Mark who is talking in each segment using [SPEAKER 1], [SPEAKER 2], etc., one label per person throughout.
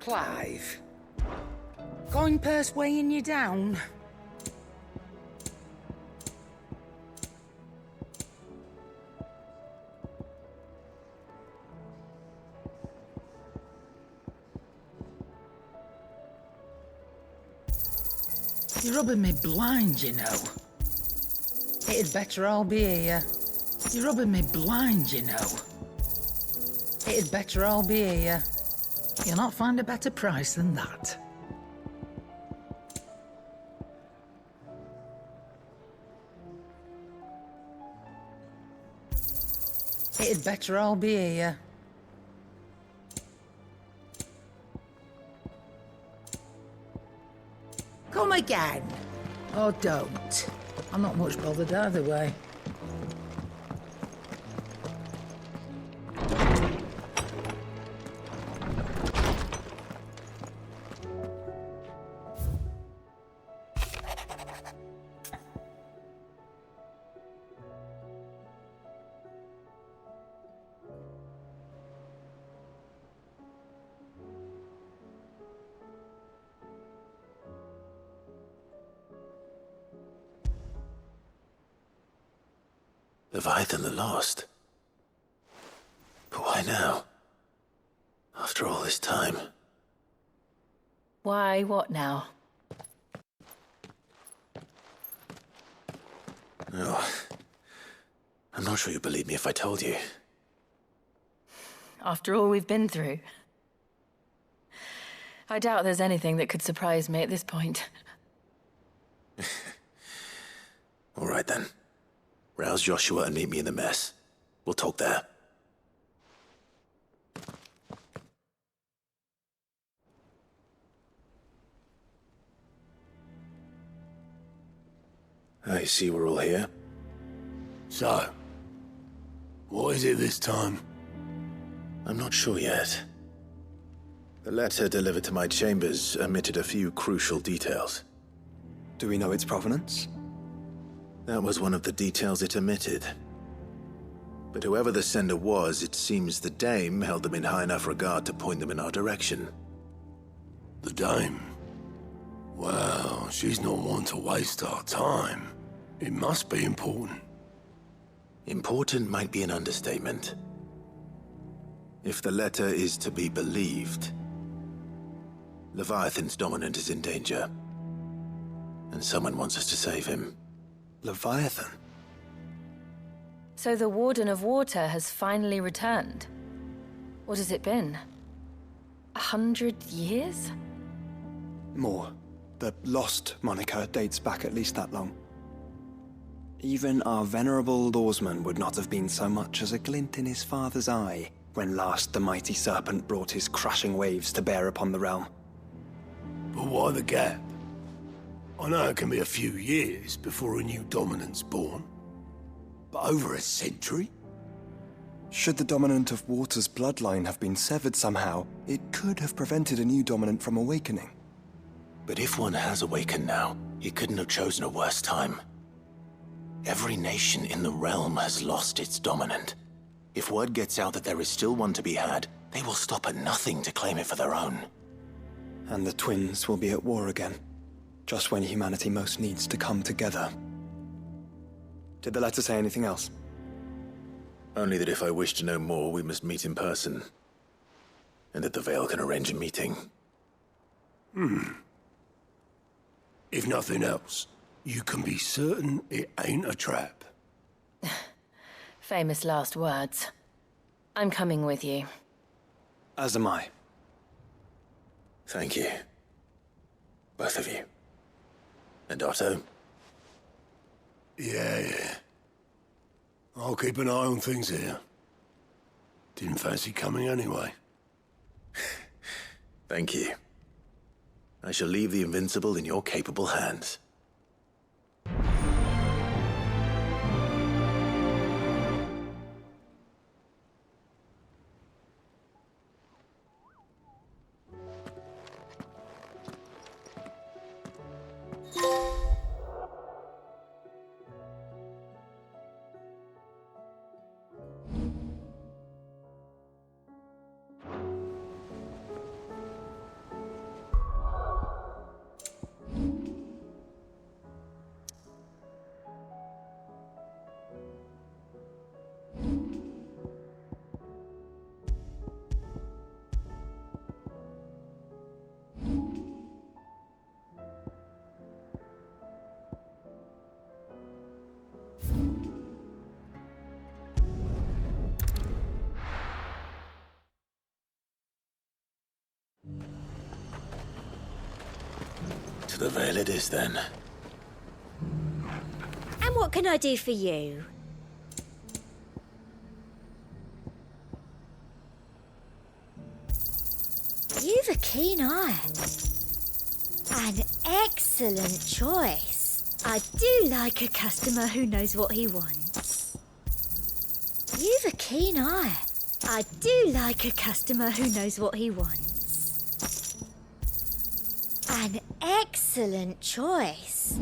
[SPEAKER 1] Clive. Coin purse weighing you down? You're rubbing me blind, you know. It'd better all be here. You're rubbing me blind, you know. It'd better all be here. You'll not find a better price than that. It'd better all be here. Come again. Or don't. I'm not much bothered either way.
[SPEAKER 2] Leviathan the Lost? But why now? After all this time?
[SPEAKER 3] Why, what now?
[SPEAKER 2] Oh, I'm not sure you'd believe me if I told you.
[SPEAKER 3] After all we've been through. I doubt there's anything that could surprise me at this point.
[SPEAKER 2] All right then. Rouse Joshua and meet me in the mess. We'll talk there. I see we're all here.
[SPEAKER 4] So, what is it this time?
[SPEAKER 2] I'm not sure yet. The letter delivered to my chambers omitted a few crucial details.
[SPEAKER 5] Do we know its provenance?
[SPEAKER 2] That was one of the details it omitted. But whoever the sender was, it seems the dame held them in high enough regard to point them in our direction.
[SPEAKER 4] The dame? Well, she's not one to waste our time. It must be important.
[SPEAKER 2] Important might be an understatement. If the letter is to be believed, Leviathan's dominant is in danger. And someone wants us to save him.
[SPEAKER 5] Leviathan?
[SPEAKER 3] So the Warden of Water has finally returned. What has it been? 100 years?
[SPEAKER 5] More. The Lost moniker dates back at least that long. Even our venerable lawsman would not have been so much as a glint in his father's eye when last the mighty serpent brought his crushing waves to bear upon the realm.
[SPEAKER 4] But why the gap? I know it can be a few years before a new dominant's born. But over a century?
[SPEAKER 5] Should the dominant of Water's bloodline have been severed somehow, it could have prevented a new dominant from awakening.
[SPEAKER 2] But if one has awakened now, he couldn't have chosen a worse time. Every nation in the realm has lost its dominant. If word gets out that there is still one to be had, they will stop at nothing to claim it for their own.
[SPEAKER 5] And the twins will be at war again, just when humanity most needs to come together. Did the letter say anything else?
[SPEAKER 2] Only that if I wish to know more, we must meet in person. And that the Veil can arrange a meeting.
[SPEAKER 4] If nothing else, you can be certain it ain't a trap.
[SPEAKER 3] Famous last words. I'm coming with you.
[SPEAKER 5] As am I.
[SPEAKER 2] Thank you. Both of you. And Otto?
[SPEAKER 4] Yeah. I'll keep an eye on things here. Didn't fancy coming anyway.
[SPEAKER 2] Thank you. I shall leave the Invincible in your capable hands. the veil it is then.
[SPEAKER 6] And what can I do for you? You've a keen eye. An excellent choice. I do like a customer who knows what he wants. You've a keen eye. I do like a customer who knows what he wants. An excellent choice.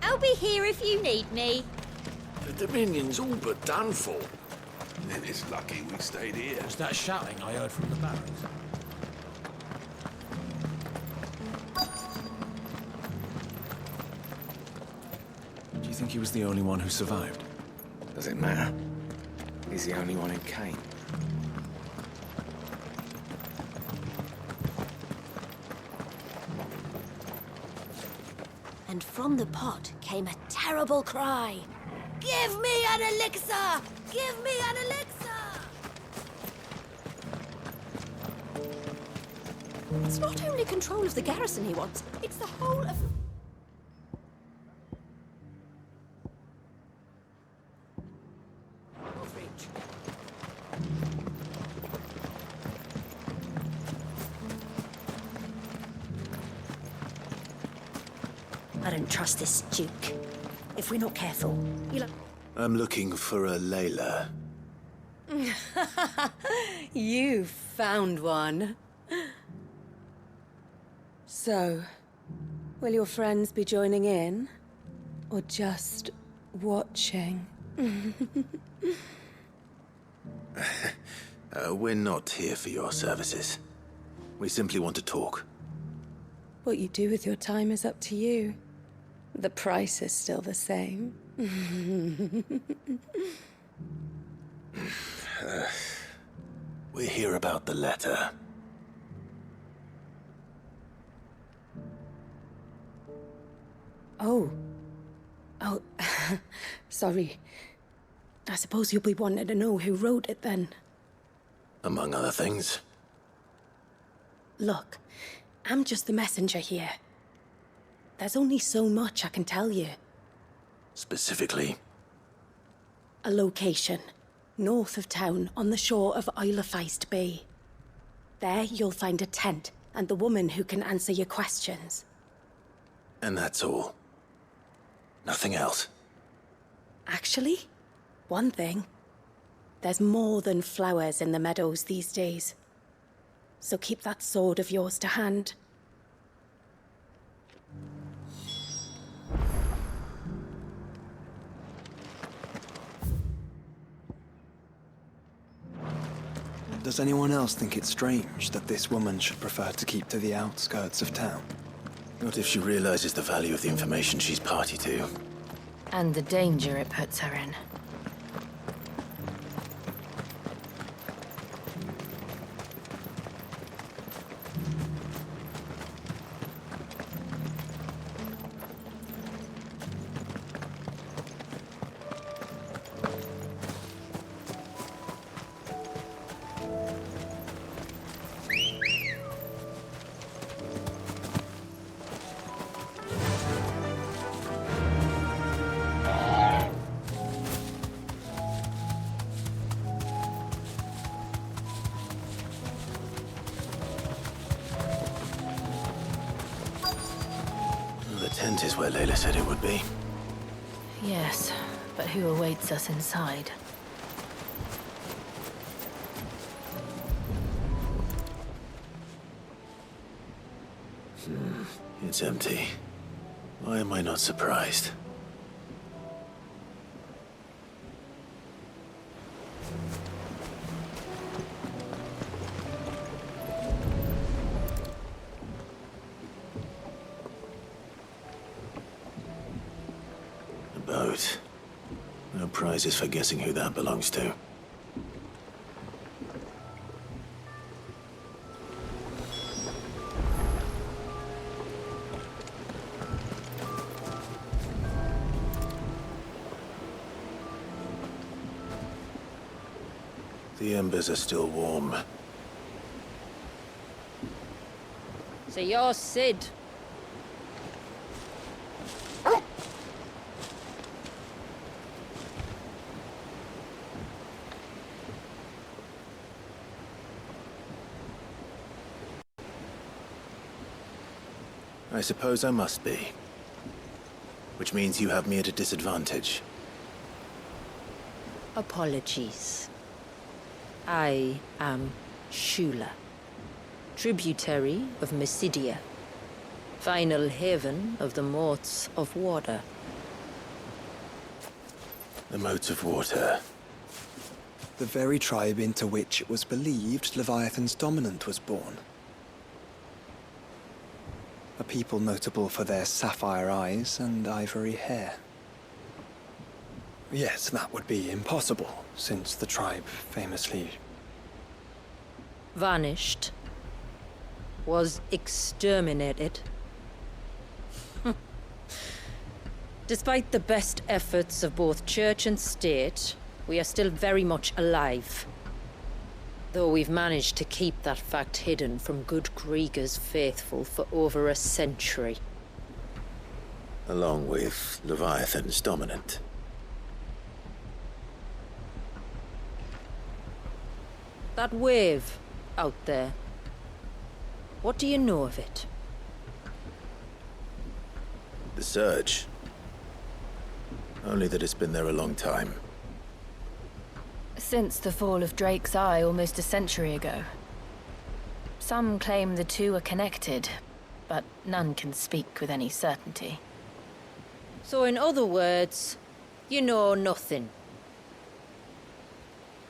[SPEAKER 6] I'll be here if you need me.
[SPEAKER 4] The Dominion's all but done for. Then it's lucky we stayed here.
[SPEAKER 7] Was that shouting I heard from the barracks?
[SPEAKER 8] Do you think he was the only one who survived?
[SPEAKER 9] Does it matter? He's the only one who came.
[SPEAKER 6] And from the pot came a terrible cry. Give me an elixir! Give me an elixir!
[SPEAKER 10] It's not only control of the garrison he wants, it's the whole of...
[SPEAKER 6] I don't trust this Duke. If we're not careful, you'll...
[SPEAKER 2] I'm looking for a Layla.
[SPEAKER 10] You found one. So, will your friends be joining in? Or just watching?
[SPEAKER 2] We're not here for your services. We simply want to talk.
[SPEAKER 10] What you do with your time is up to you. The price is still the same.
[SPEAKER 2] We're here about the letter.
[SPEAKER 10] Oh, sorry. I suppose you'll be wanting to know who wrote it then.
[SPEAKER 2] Among other things.
[SPEAKER 10] Look, I'm just the messenger here. There's only so much I can tell you.
[SPEAKER 2] Specifically?
[SPEAKER 10] A location, north of town, on the shore of Isle of Feist Bay. There you'll find a tent and the woman who can answer your questions.
[SPEAKER 2] And that's all? Nothing else?
[SPEAKER 10] Actually, one thing. There's more than flowers in the meadows these days. So keep that sword of yours to hand.
[SPEAKER 5] Does anyone else think it's strange that this woman should prefer to keep to the outskirts of town?
[SPEAKER 2] Not if she realizes the value of the information she's party to.
[SPEAKER 3] And the danger it puts her in.
[SPEAKER 2] The tent is where Layla said it would be.
[SPEAKER 3] Yes, but who awaits us inside?
[SPEAKER 2] It's empty. Why am I not surprised? A boat. No prizes for guessing who that belongs to. The embers are still warm.
[SPEAKER 3] So you're Sid.
[SPEAKER 2] I suppose I must be. Which means you have me at a disadvantage.
[SPEAKER 3] Apologies. I am Shula, tributary of Mysidia, final haven of the Moats of Water.
[SPEAKER 2] The Moats of Water.
[SPEAKER 5] The very tribe into which it was believed Leviathan's dominant was born. A people notable for their sapphire eyes and ivory hair. Yes, that would be impossible, since the tribe famously...
[SPEAKER 3] Vanished. Was exterminated. Despite the best efforts of both church and state, we are still very much alive. Though we've managed to keep that fact hidden from good Krieger's faithful for over a century.
[SPEAKER 2] Along with Leviathan's dominant.
[SPEAKER 3] That wave out there. What do you know of it?
[SPEAKER 2] The Surge. Only that it's been there a long time.
[SPEAKER 3] Since the fall of Drake's Eye almost a century ago. Some claim the two are connected, but none can speak with any certainty. So in other words, you know nothing.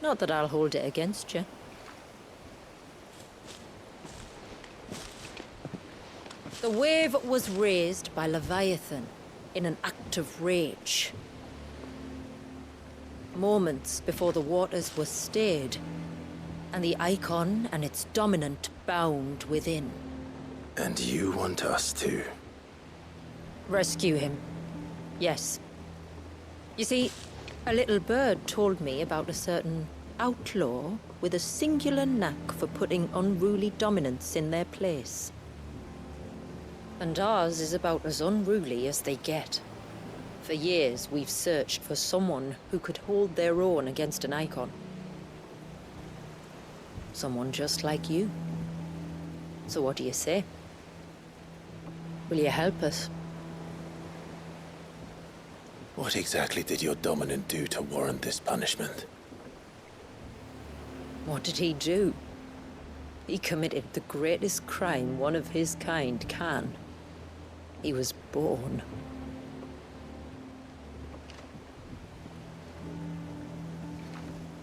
[SPEAKER 3] Not that I'll hold it against you. The wave was raised by Leviathan in an act of rage. Moments before the waters were stayed, and the icon and its dominant bound within.
[SPEAKER 2] And you want us to?
[SPEAKER 3] Rescue him. Yes. You see, a little bird told me about a certain outlaw with a singular knack for putting unruly dominants in their place. And ours is about as unruly as they get. For years, we've searched for someone who could hold their own against an icon. Someone just like you. So what do you say? Will you help us?
[SPEAKER 2] What exactly did your dominant do to warrant this punishment?
[SPEAKER 3] What did he do? He committed the greatest crime one of his kind can. He was born.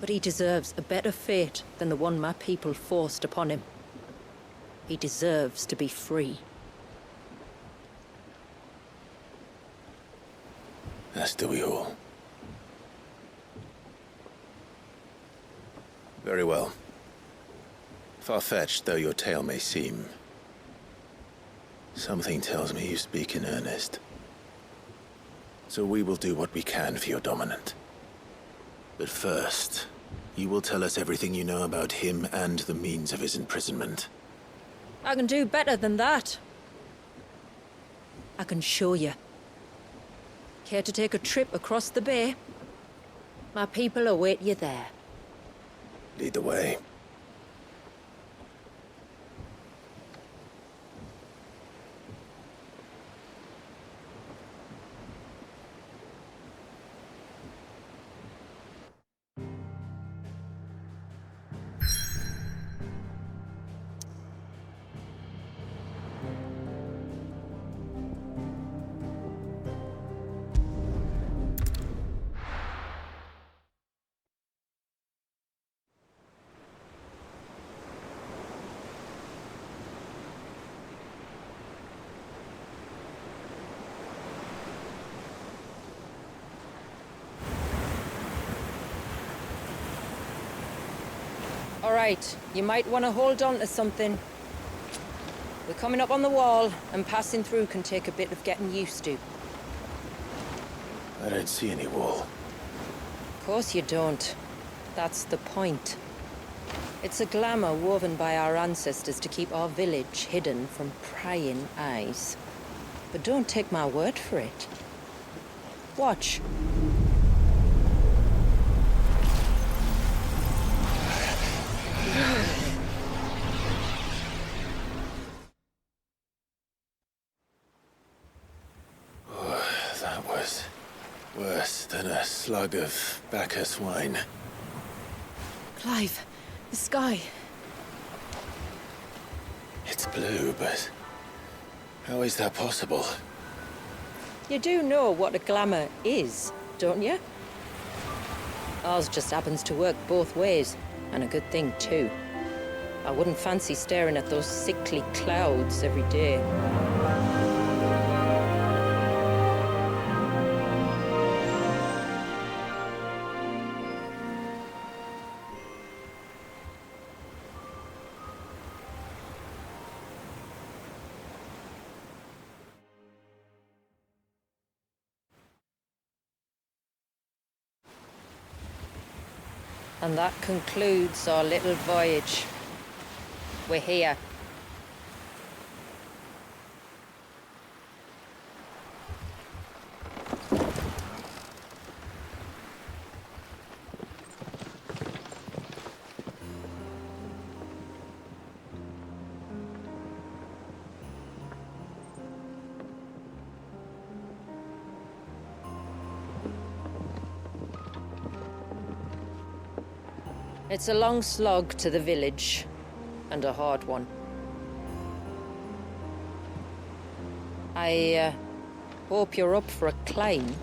[SPEAKER 3] But he deserves a better fate than the one my people forced upon him. He deserves to be free.
[SPEAKER 2] As do we all. Very well. Far-fetched though your tale may seem, something tells me you speak in earnest. So we will do what we can for your dominant. But first, you will tell us everything you know about him and the means of his imprisonment.
[SPEAKER 3] I can do better than that. I can show you. Care to take a trip across the bay? My people await you there.
[SPEAKER 2] Lead the way.
[SPEAKER 3] All right, you might want to hold on to something. We're coming up on the wall, and passing through can take a bit of getting used to.
[SPEAKER 2] I don't see any wall.
[SPEAKER 3] Of course you don't. That's the point. It's a glamour woven by our ancestors to keep our village hidden from prying eyes. But don't take my word for it. Watch.
[SPEAKER 2] That was worse than a slug of Bacchus wine.
[SPEAKER 10] Clive, the sky.
[SPEAKER 2] It's blue, but how is that possible?
[SPEAKER 3] You do know what a glamour is, don't you? Ours just happens to work both ways, and a good thing too. I wouldn't fancy staring at those sickly clouds every day. And that concludes our little voyage. We're here. It's a long slog to the village, and a hard one. I hope you're up for a climb.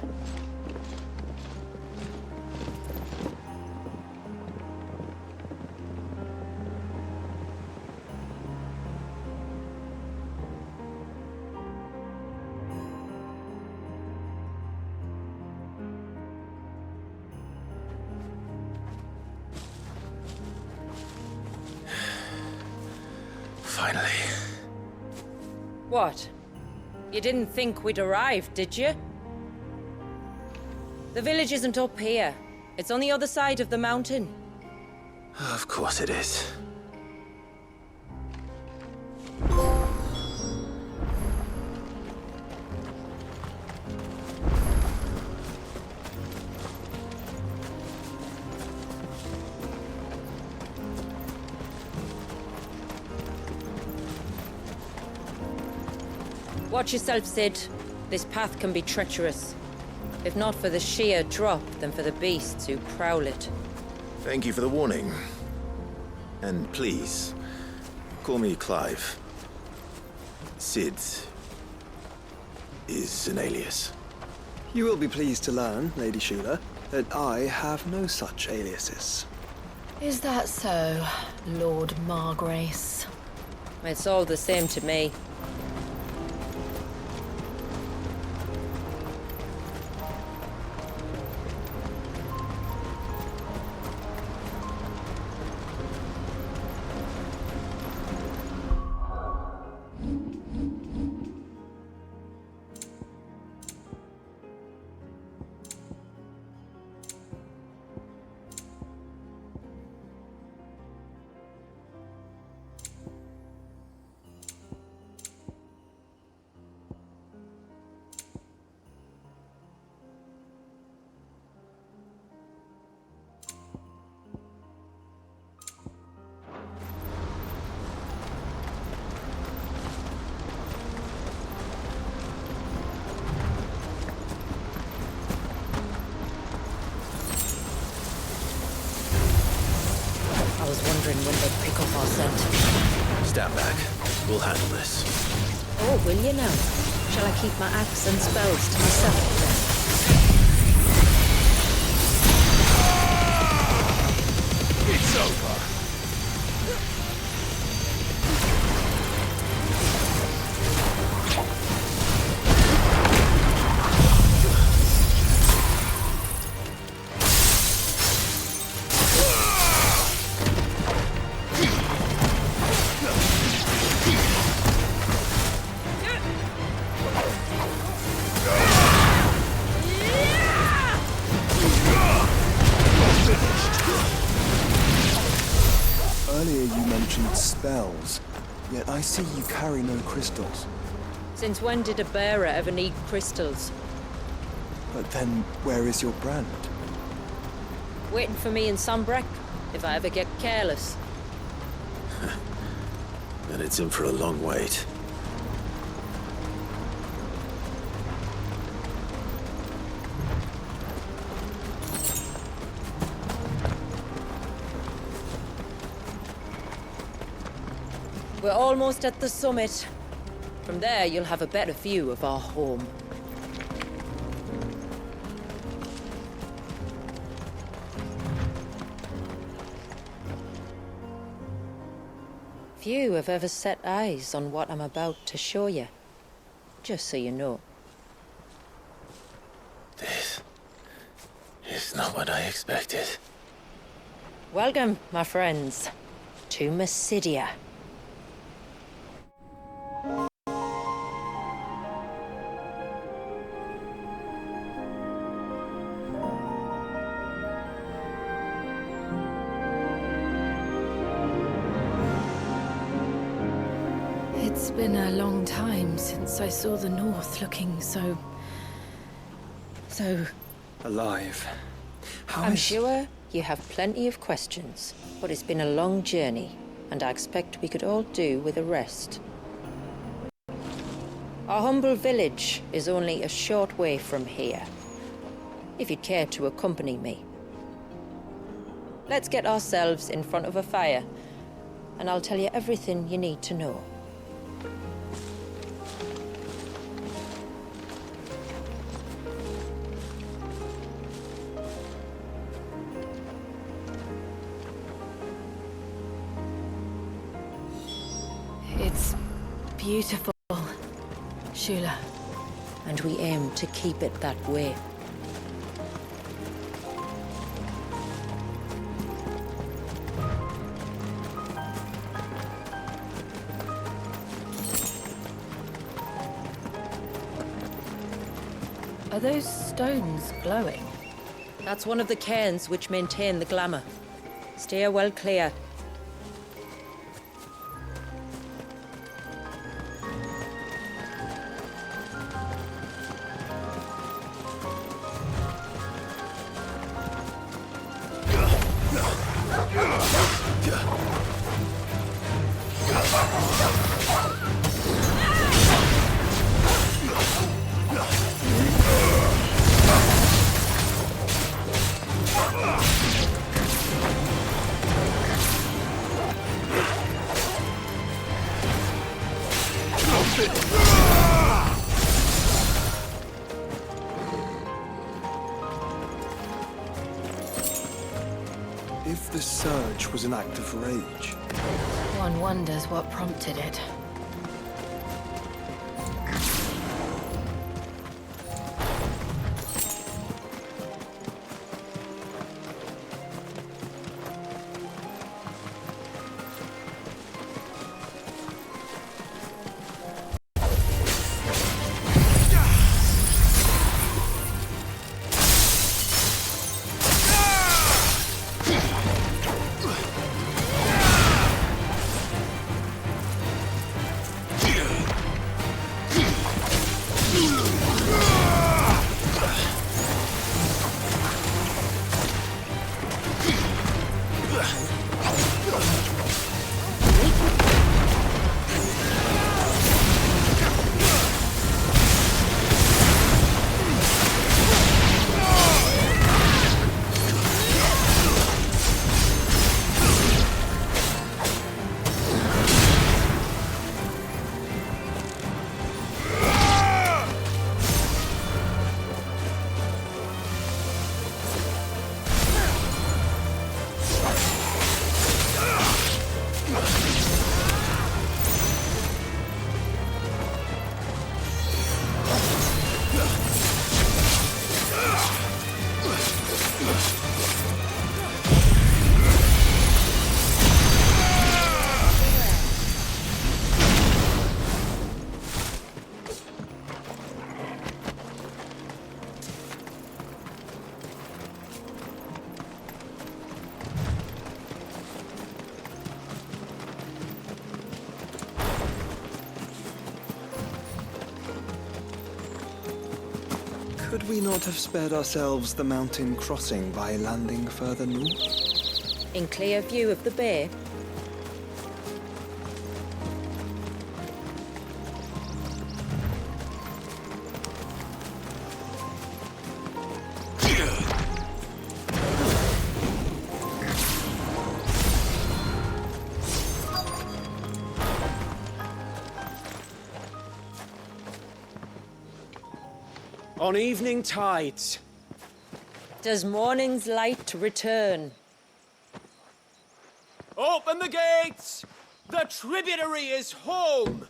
[SPEAKER 2] Finally.
[SPEAKER 3] What? You didn't think we'd arrived, did you? The village isn't up here. It's on the other side of the mountain.
[SPEAKER 2] Of course it is.
[SPEAKER 3] Watch yourself, Sid. This path can be treacherous. If not for the sheer drop, then for the beasts who prowl it.
[SPEAKER 2] Thank you for the warning. And please, call me Clive. Sid is an alias.
[SPEAKER 5] You will be pleased to learn, Lady Sheila, that I have no such aliases.
[SPEAKER 10] Is that so, Lord Margrace?
[SPEAKER 3] It's all the same to me. I was wondering when they'd pick up our scent.
[SPEAKER 2] Stand back. We'll handle this.
[SPEAKER 3] Oh, will you now? Shall I keep my axe and spells to myself then?
[SPEAKER 4] It's over.
[SPEAKER 5] ancient spells, yet I see you carry no crystals.
[SPEAKER 3] Since when did a bearer ever need crystals?
[SPEAKER 5] But then, where is your brand?
[SPEAKER 3] Waiting for me in Sunbreck, if I ever get careless.
[SPEAKER 2] Then it's in for a long wait.
[SPEAKER 3] We're almost at the summit. From there, you'll have a better view of our home. Few have ever set eyes on what I'm about to show you. Just so you know.
[SPEAKER 2] This is not what I expected.
[SPEAKER 3] Welcome, my friends, to Mysidia.
[SPEAKER 10] It's been a long time since I saw the North looking so...
[SPEAKER 5] Alive.
[SPEAKER 3] I'm sure you have plenty of questions, but it's been a long journey, and I expect we could all do with a rest. Our humble village is only a short way from here, if you'd care to accompany me. Let's get ourselves in front of a fire, and I'll tell you everything you need to know.
[SPEAKER 10] It's beautiful, Shula.
[SPEAKER 3] And we aim to keep it that way.
[SPEAKER 10] Are those stones glowing?
[SPEAKER 3] That's one of the cairns which maintain the glamour. Steer well clear.
[SPEAKER 5] If the surge was an act of rage,
[SPEAKER 10] One wonders what prompted it.
[SPEAKER 5] Would we not have spared ourselves the mountain crossing by landing further north?
[SPEAKER 3] In clear view of the bay?
[SPEAKER 11] On evening tides.
[SPEAKER 3] Does morning's light return?
[SPEAKER 11] Open the gates! The tributary is home!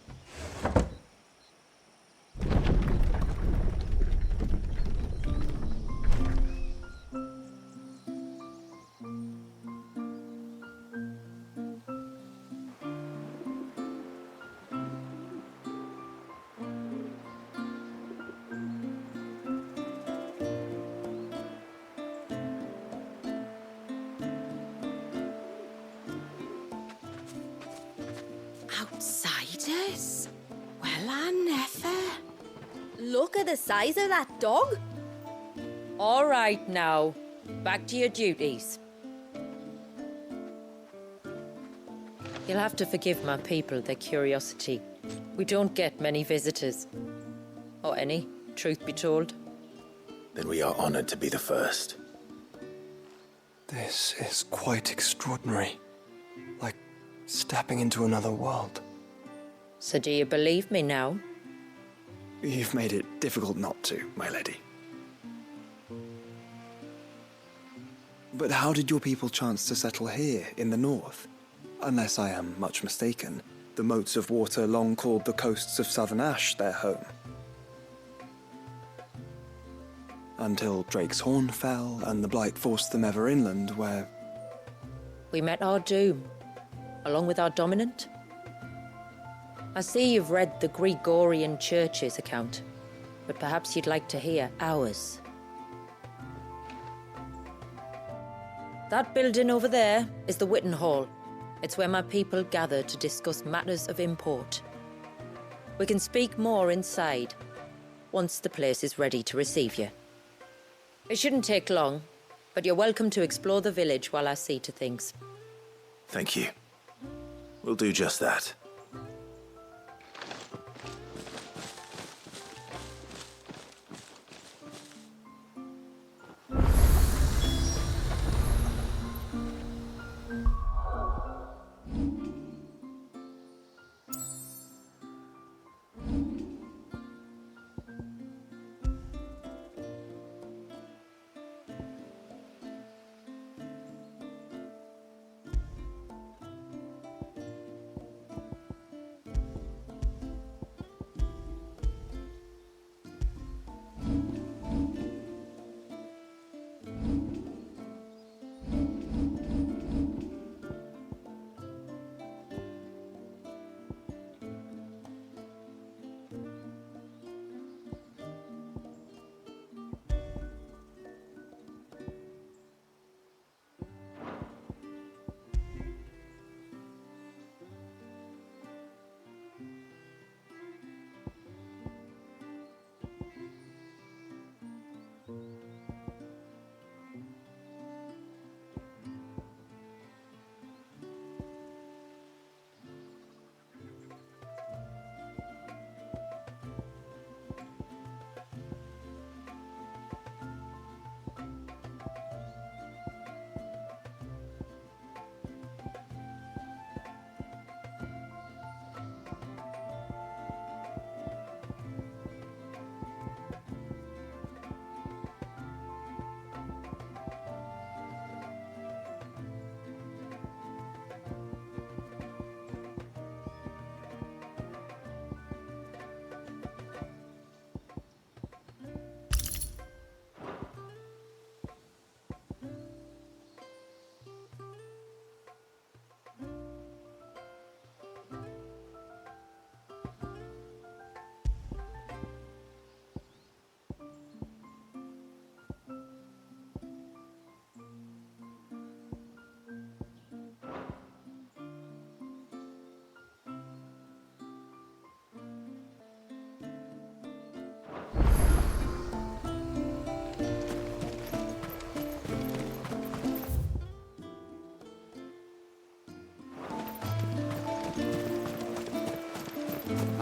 [SPEAKER 10] Outsiders? Well, I never.
[SPEAKER 6] Look at the size of that dog.
[SPEAKER 3] All right now, back to your duties. You'll have to forgive my people their curiosity. We don't get many visitors. Or any, truth be told.
[SPEAKER 2] Then we are honored to be the first.
[SPEAKER 5] This is quite extraordinary. Like stepping into another world.
[SPEAKER 3] So do you believe me now?
[SPEAKER 5] You've made it difficult not to, my lady. But how did your people chance to settle here in the north? Unless I am much mistaken, the moats of water long called the coasts of southern Ash their home. Until Drake's Horn fell and the Blight forced them ever inland, where...
[SPEAKER 3] We met our doom, along with our dominant. I see you've read the Gregorian Church's account, but perhaps you'd like to hear ours. That building over there is the Witten Hall. It's where my people gather to discuss matters of import. We can speak more inside, once the place is ready to receive you. It shouldn't take long, but you're welcome to explore the village while I see to things.
[SPEAKER 2] Thank you. We'll do just that.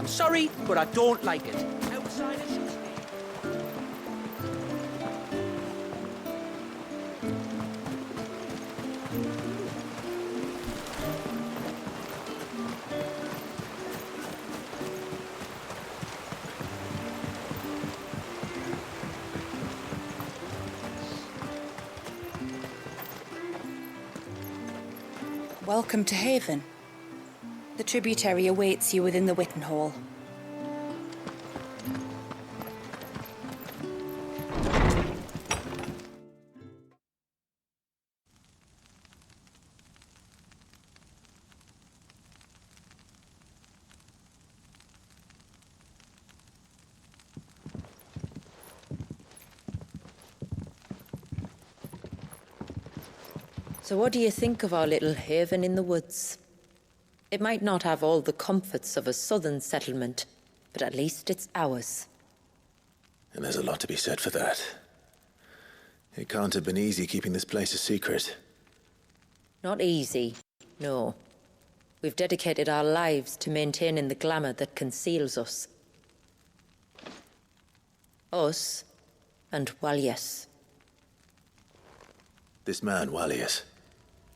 [SPEAKER 11] I'm sorry, but I don't like it. Outsiders should stay.
[SPEAKER 12] Welcome to Haven. The tributary awaits you within the Witten Hall.
[SPEAKER 3] So what do you think of our little haven in the woods? It might not have all the comforts of a southern settlement, but at least it's ours.
[SPEAKER 2] And there's a lot to be said for that. It can't have been easy keeping this place a secret.
[SPEAKER 3] Not easy, no. We've dedicated our lives to maintaining the glamour that conceals us. Us and Walyas.
[SPEAKER 2] This man, Walyas,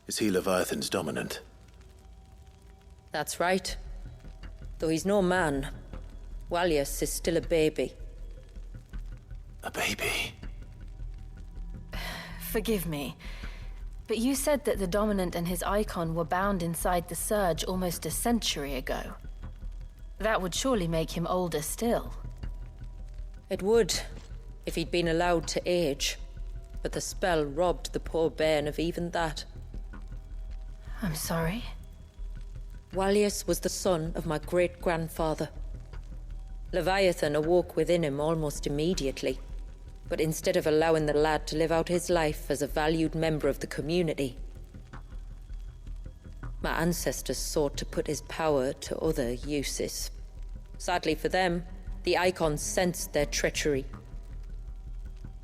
[SPEAKER 2] is he Leviathan's dominant?
[SPEAKER 3] That's right. Though he's no man, Walyas is still a baby.
[SPEAKER 2] A baby?
[SPEAKER 13] Forgive me, but you said that the Dominant and his icon were bound inside the Surge almost a century ago. That would surely make him older still.
[SPEAKER 3] It would, if he'd been allowed to age. But the spell robbed the poor bairn of even that.
[SPEAKER 13] I'm sorry?
[SPEAKER 3] Walyas was the son of my great-grandfather. Leviathan awoke within him almost immediately. But instead of allowing the lad to live out his life as a valued member of the community, my ancestors sought to put his power to other uses. Sadly for them, the icons sensed their treachery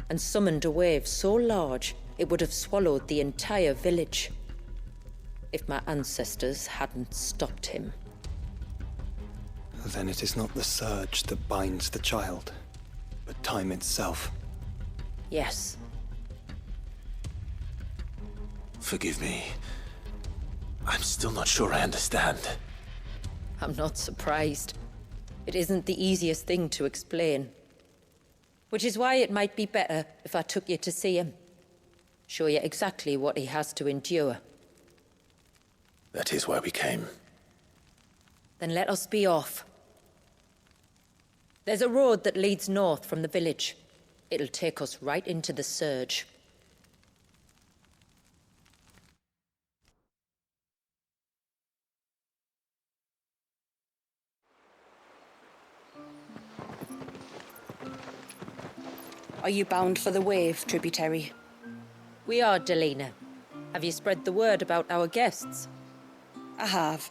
[SPEAKER 3] and summoned a wave so large it would have swallowed the entire village if my ancestors hadn't stopped him.
[SPEAKER 5] Then it is not the surge that binds the child, but time itself.
[SPEAKER 3] Yes.
[SPEAKER 2] Forgive me. I'm still not sure I understand.
[SPEAKER 3] I'm not surprised. It isn't the easiest thing to explain. Which is why it might be better if I took you to see him. Show you exactly what he has to endure.
[SPEAKER 2] That is why we came.
[SPEAKER 3] Then let us be off. There's a road that leads north from the village. It'll take us right into the Surge.
[SPEAKER 12] Are you bound for the Wave, tributary?
[SPEAKER 3] We are, Delina. Have you spread the word about our guests?
[SPEAKER 12] I have.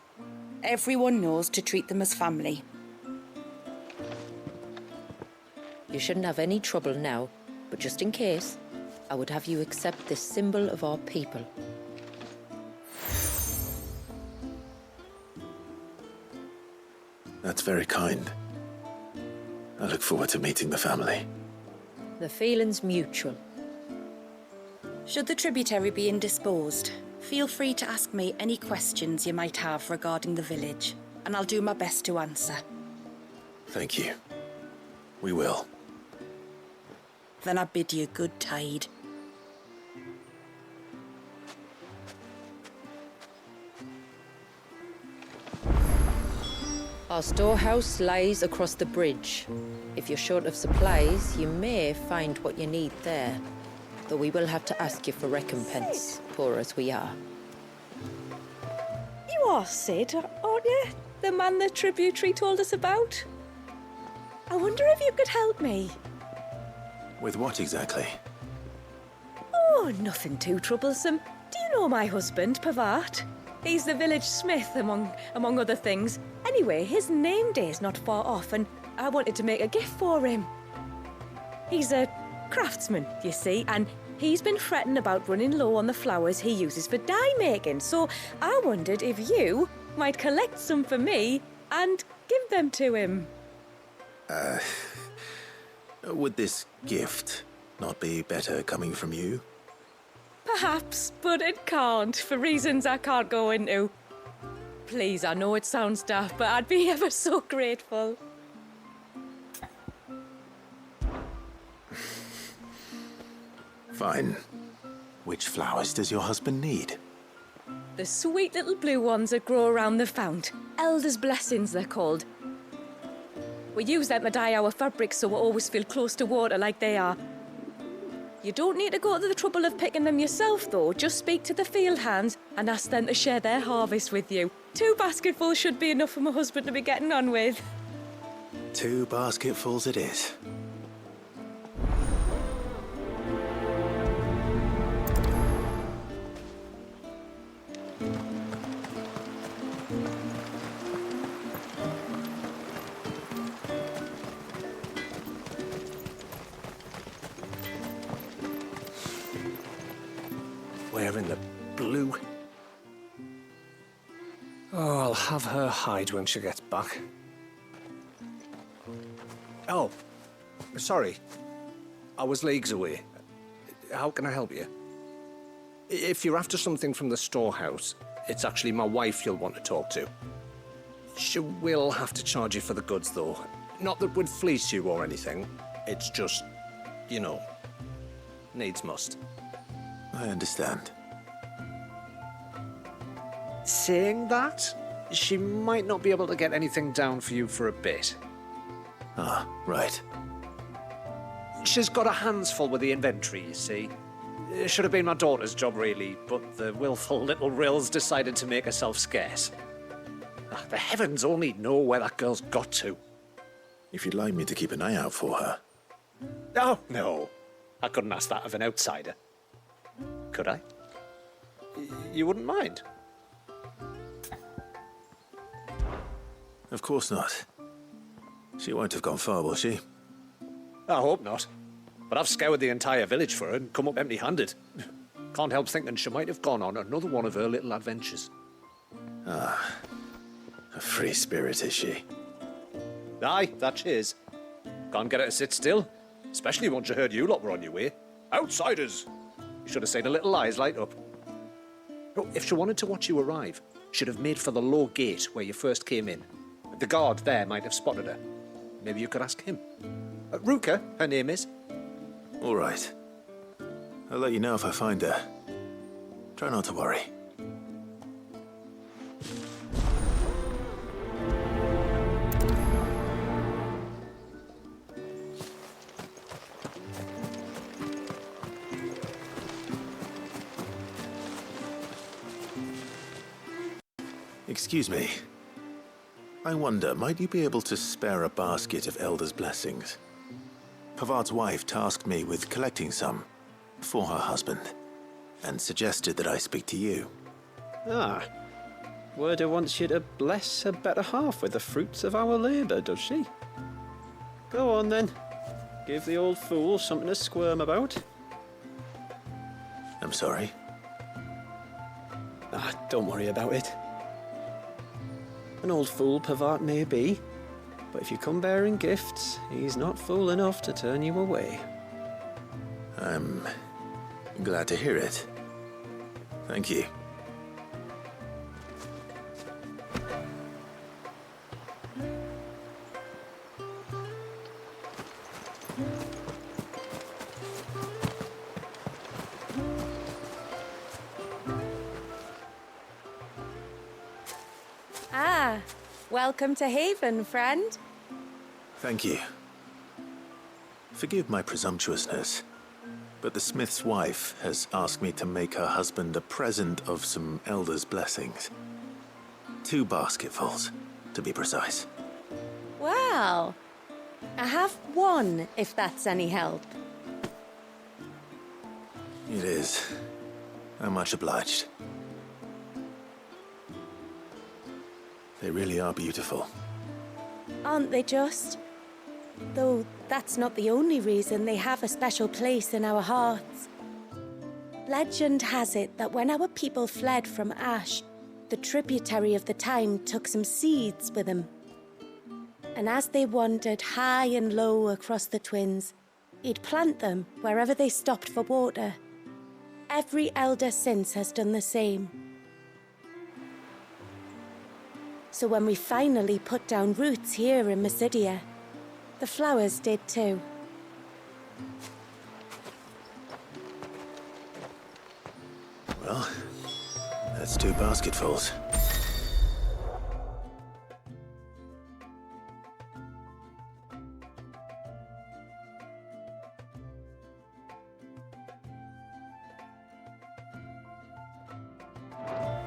[SPEAKER 12] Everyone knows to treat them as family.
[SPEAKER 3] You shouldn't have any trouble now, but just in case, I would have you accept this symbol of our people.
[SPEAKER 2] That's very kind. I look forward to meeting the family.
[SPEAKER 3] The feeling's mutual.
[SPEAKER 12] Should the tributary be indisposed, feel free to ask me any questions you might have regarding the village, and I'll do my best to answer.
[SPEAKER 2] Thank you. We will.
[SPEAKER 12] Then I bid you good tide.
[SPEAKER 3] Our storehouse lies across the bridge. If you're short of supplies, you may find what you need there. Though we will have to ask you for recompense, poor as we are.
[SPEAKER 12] You are Sid, aren't you? The man the tributary told us about? I wonder if you could help me.
[SPEAKER 2] With what exactly?
[SPEAKER 12] Oh, nothing too troublesome. Do you know my husband, Pavat? He's the village smith, among other things. Anyway, his name day's not far off, and I wanted to make a gift for him. He's a craftsman, you see, and he's been fretting about running low on the flowers he uses for dye making, so I wondered if you might collect some for me and give them to him.
[SPEAKER 2] Would this gift not be better coming from you?
[SPEAKER 12] Perhaps, but it can't, for reasons I can't go into. Please, I know it sounds daft, but I'd be ever so grateful.
[SPEAKER 2] Fine. Which flowers does your husband need?
[SPEAKER 12] The sweet little blue ones that grow around the fount. Elder's blessings, they're called. We use them to dye our fabrics so we always feel close to water like they are. You don't need to go to the trouble of picking them yourself, though. Just speak to the field hands and ask them to share their harvest with you. 2 basketfuls should be enough for my husband to be getting on with.
[SPEAKER 2] 2 basketfuls it is.
[SPEAKER 9] Where in the blue? Oh, I'll have her hide when she gets back. Oh, sorry. I was leagues away. How can I help you? If you're after something from the storehouse, it's actually my wife you'll want to talk to. She will have to charge you for the goods, though. Not that we'd fleece you or anything. It's just, you know, needs must.
[SPEAKER 2] I understand.
[SPEAKER 9] Saying that, she might not be able to get anything down for you for a bit.
[SPEAKER 2] Ah, right.
[SPEAKER 9] She's got her hands full with the inventory, you see. It should have been my daughter's job, really, but the willful little rills decided to make herself scarce. The heavens only know where that girl's got to.
[SPEAKER 2] If you'd like me to keep an eye out for her.
[SPEAKER 9] Oh, no. I couldn't ask that of an outsider. Could I? You wouldn't mind?
[SPEAKER 2] Of course not. She won't have gone far, will she?
[SPEAKER 9] I hope not. But I've scoured the entire village for her and come up empty-handed. Can't help thinking she might have gone on another one of her little adventures.
[SPEAKER 2] Ah, a free spirit, is she?
[SPEAKER 9] Aye, that she is. Can't get her to sit still, especially once she heard you lot were on your way. Outsiders! You should have seen her little eyes light up. Oh, if she wanted to watch you arrive, she'd have made for the low gate where you first came in. The guard there might have spotted her. Maybe you could ask him. Ruka, her name is.
[SPEAKER 2] All right. I'll let you know if I find her. Try not to worry. Excuse me. I wonder, might you be able to spare a basket of Elder's blessings? Pavard's wife tasked me with collecting some for her husband, and suggested that I speak to you.
[SPEAKER 5] Ah. Werda wants you to bless her better half with the fruits of our labour, does she? Go on then. Give the old fool something to squirm about.
[SPEAKER 2] I'm sorry.
[SPEAKER 5] Ah, don't worry about it. An old fool Pavard may be, but if you come bearing gifts, he's not fool enough to turn you away.
[SPEAKER 2] I'm glad to hear it. Thank you.
[SPEAKER 10] Ah, welcome to Haven, friend.
[SPEAKER 2] Thank you. Forgive my presumptuousness, but the smith's wife has asked me to make her husband a present of some Elder's blessings. 2 basketfuls, to be precise.
[SPEAKER 10] Well, I have 1, if that's any help.
[SPEAKER 2] It is. I'm much obliged. They really are beautiful.
[SPEAKER 10] Aren't they just? Though that's not the only reason they have a special place in our hearts. Legend has it that when our people fled from Ash, the tributary of the time took some seeds with them And as they wandered high and low across the twins, he'd plant them wherever they stopped for water. Every elder since has done the same. So when we finally put down roots here in Mysidia, the flowers did too.
[SPEAKER 2] Well, that's 2 basketfuls.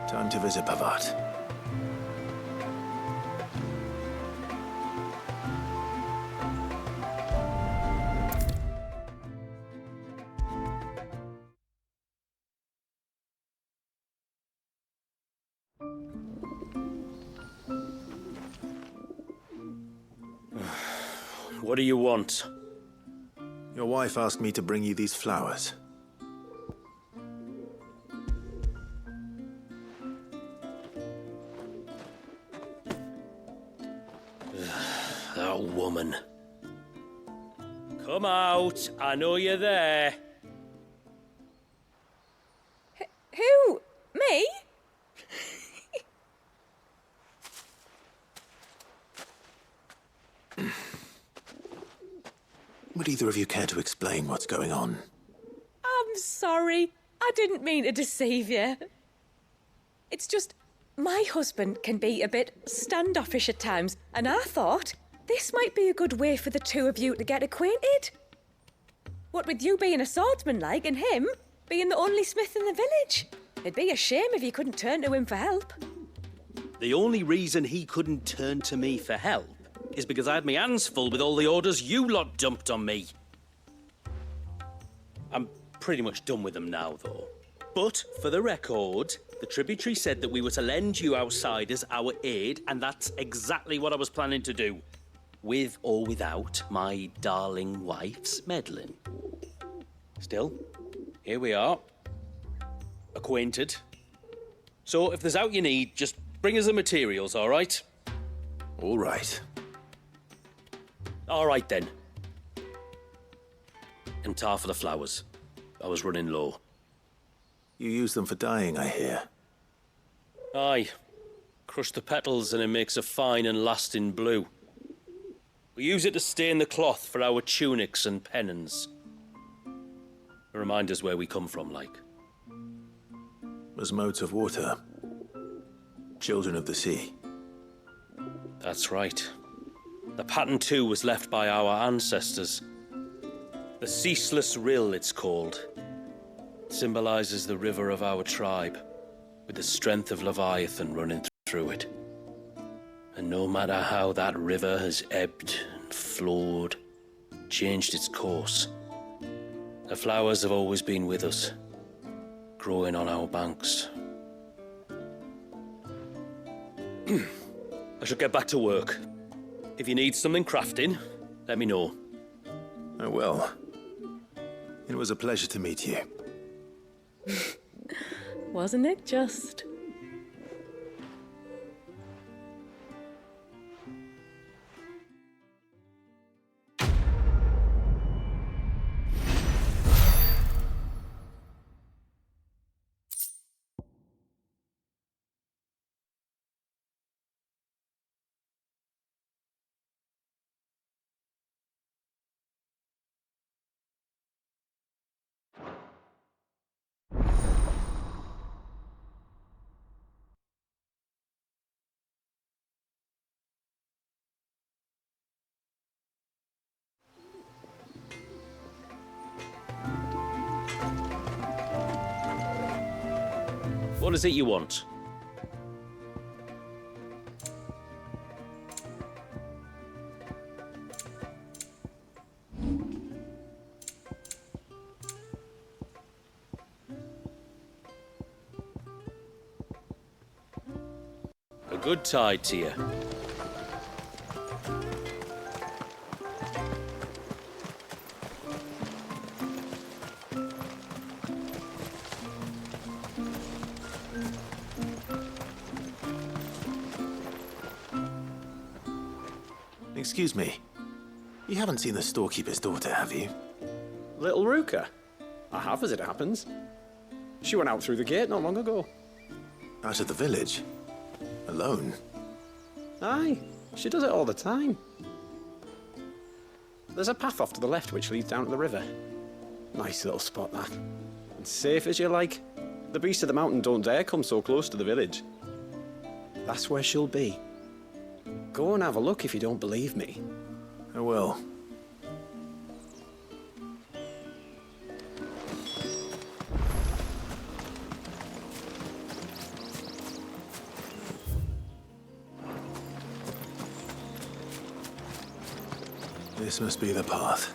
[SPEAKER 2] Time to visit Pavat.
[SPEAKER 11] What do you want?
[SPEAKER 2] Your wife asked me to bring you these flowers.
[SPEAKER 11] That woman. Come out. I know you're there.
[SPEAKER 12] Who? Me?
[SPEAKER 2] Would either of you care to explain what's going on?
[SPEAKER 12] I'm sorry. I didn't mean to deceive you. It's just, my husband can be a bit standoffish at times, and I thought this might be a good way for the two of you to get acquainted. What with you being a swordsman like, and him being the only smith in the village. It'd be a shame if you couldn't turn to him for help.
[SPEAKER 11] The only reason he couldn't turn to me for help is because I had my hands full with all the orders you lot dumped on me. I'm pretty much done with them now, though. But, for the record, the tributary said that we were to lend you outsiders our aid, and that's exactly what I was planning to do. With or without my darling wife's meddling. Still, here we are. Acquainted. So, if there's out you need, just bring us the materials, all right?
[SPEAKER 2] All right.
[SPEAKER 11] All right, then. And tar for the flowers. I was running low.
[SPEAKER 2] You use them for dyeing, I hear.
[SPEAKER 11] Aye. Crush the petals and it makes a fine and lasting blue. We use it to stain the cloth for our tunics and pennons. A reminder's where we come from, like.
[SPEAKER 2] As modes of water. Children of the sea.
[SPEAKER 11] That's right. The pattern, too, was left by our ancestors. The Ceaseless Rill, it's called. It symbolizes the river of our tribe, with the strength of Leviathan running through it. And no matter how that river has ebbed and flowed, changed its course, the flowers have always been with us, growing on our banks. I should get back to work. If you need something crafting, let me know.
[SPEAKER 2] I will. It was a pleasure to meet you.
[SPEAKER 12] Wasn't it just?
[SPEAKER 11] What is it you want? A good tide to you.
[SPEAKER 2] Excuse me. You haven't seen the storekeeper's daughter, have you?
[SPEAKER 14] Little Ruka? I have, as it happens. She went out through the gate not long ago.
[SPEAKER 2] Out of the village? Alone?
[SPEAKER 14] Aye, she does it all the time. There's a path off to the left which leads down to the river. Nice little spot, that. And safe as you like. The beasts of the mountain don't dare come so close to the village. That's where she'll be. Go and have a look if you don't believe me.
[SPEAKER 2] I will. This must be the path.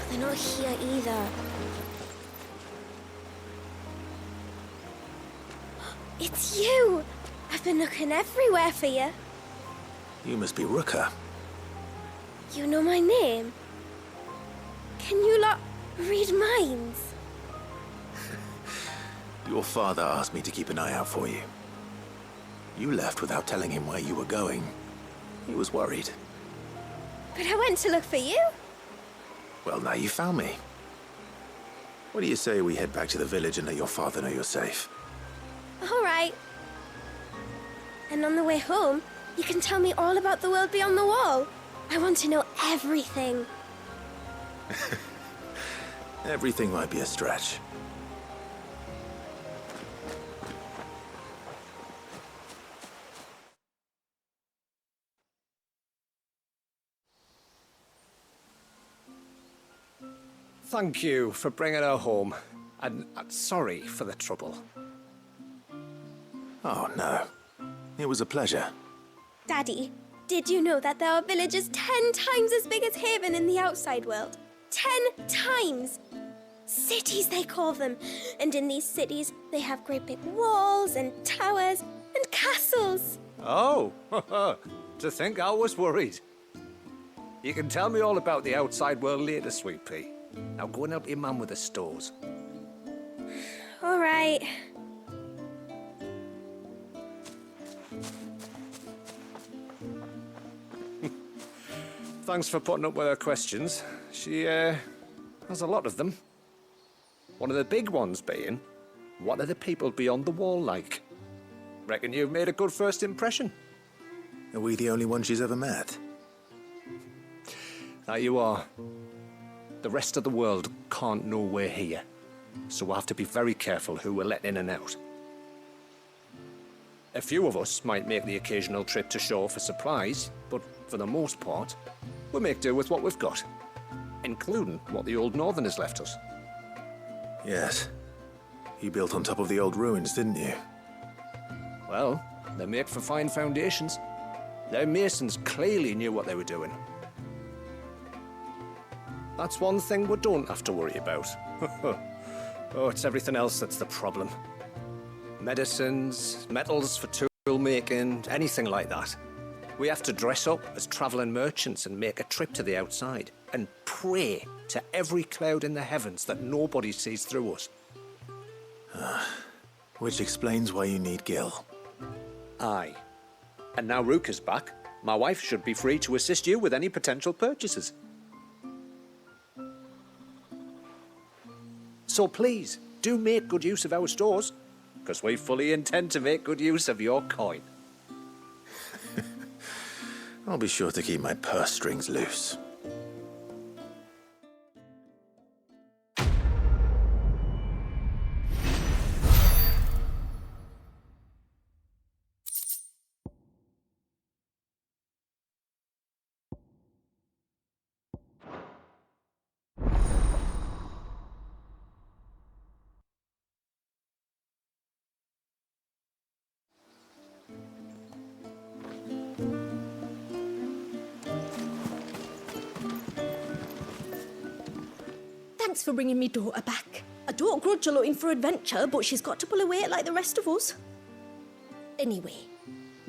[SPEAKER 6] They're not here either. It's you! I've been looking everywhere for you.
[SPEAKER 2] You must be Ruka.
[SPEAKER 6] You know my name? Can you lot read minds?
[SPEAKER 2] Your father asked me to keep an eye out for you. You left without telling him where you were going. He was worried.
[SPEAKER 6] But I went to look for you.
[SPEAKER 2] Well, now you found me. What do you say we head back to the village and let your father know you're safe?
[SPEAKER 6] All right. And on the way home, you can tell me all about the world beyond the wall. I want to know everything.
[SPEAKER 2] Everything might be a stretch.
[SPEAKER 9] Thank you for bringing her home. And sorry for the trouble.
[SPEAKER 2] Oh, no. It was a pleasure.
[SPEAKER 6] Daddy, did you know that there are villages 10 times as big as Haven in the outside world? 10 times! Cities, they call them. And in these cities, they have great big walls and towers and castles.
[SPEAKER 9] Oh, to think I was worried. You can tell me all about the outside world later, Sweet Pea. Now go and help your mum with the stores.
[SPEAKER 6] All right.
[SPEAKER 9] Thanks for putting up with her questions. She, has a lot of them. One of the big ones being, what are the people beyond the wall like? Reckon you've made a good first impression.
[SPEAKER 2] Are we the only one she's ever met?
[SPEAKER 9] That you are. The rest of the world can't know we're here, so we'll have to be very careful who we're letting in and out. A few of us might make the occasional trip to shore for supplies, but for the most part, we'll make do with what we've got, including what the old Northerners left us.
[SPEAKER 2] Yes. You built on top of the old ruins, didn't you?
[SPEAKER 9] Well, they make for fine foundations. Their masons clearly knew what they were doing. That's one thing we don't have to worry about. Oh, it's everything else that's the problem. Medicines, metals for tool making, anything like that. We have to dress up as travelling merchants and make a trip to the outside and pray to every cloud in the heavens that nobody sees through us.
[SPEAKER 2] Which explains why you need Gil.
[SPEAKER 9] Aye. And now Ruka's back, my wife should be free to assist you with any potential purchases. So please, do make good use of our stores, because we fully intend to make good use of your coin.
[SPEAKER 2] I'll be sure to keep my purse strings loose.
[SPEAKER 15] Thanks for bringing me daughter back. I don't grudge her looking for adventure, but she's got to pull her weight like the rest of us. Anyway,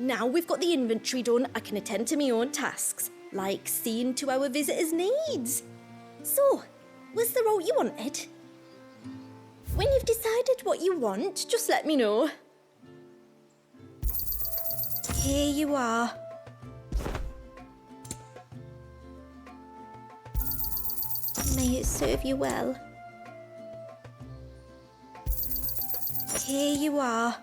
[SPEAKER 15] Now we've got the inventory done, I can attend to my own tasks, like seeing to our visitors' needs. So, was the route you wanted? When you've decided what you want, just let me know. Here you are. May it serve you well. Here you are.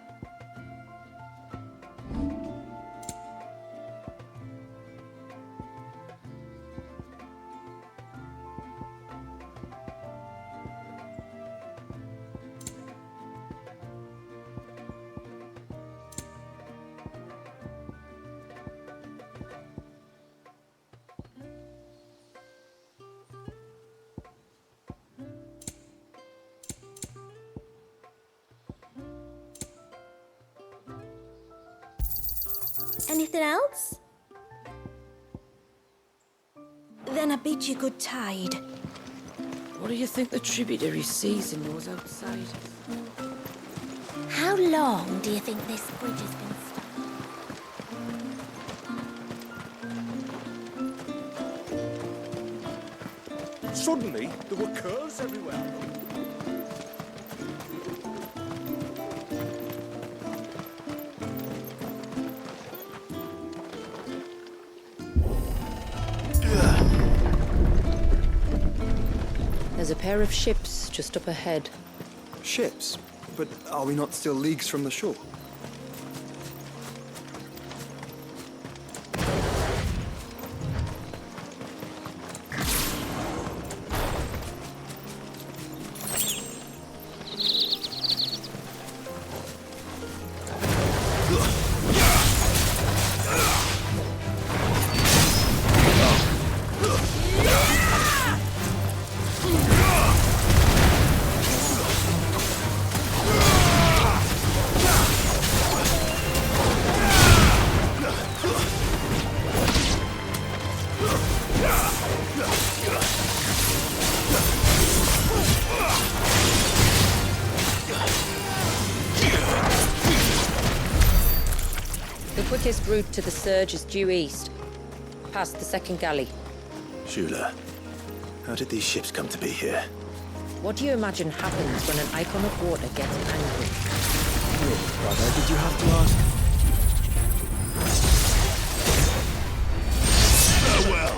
[SPEAKER 15] Anything else? Then I bid you good tide.
[SPEAKER 12] What do you think the tributary season was outside?
[SPEAKER 15] How long do you think this bridge has been stuck?
[SPEAKER 16] Suddenly, there were curves everywhere.
[SPEAKER 3] There's a pair of ships just up ahead.
[SPEAKER 5] Ships? But are we not still leagues from the shore?
[SPEAKER 3] The quickest route to the surge is due east, past the second galley.
[SPEAKER 2] Shula, how did these ships come to be here?
[SPEAKER 3] What do you imagine happens when an icon of water gets angry?
[SPEAKER 5] Really, brother, did you have to ask?
[SPEAKER 16] Farewell!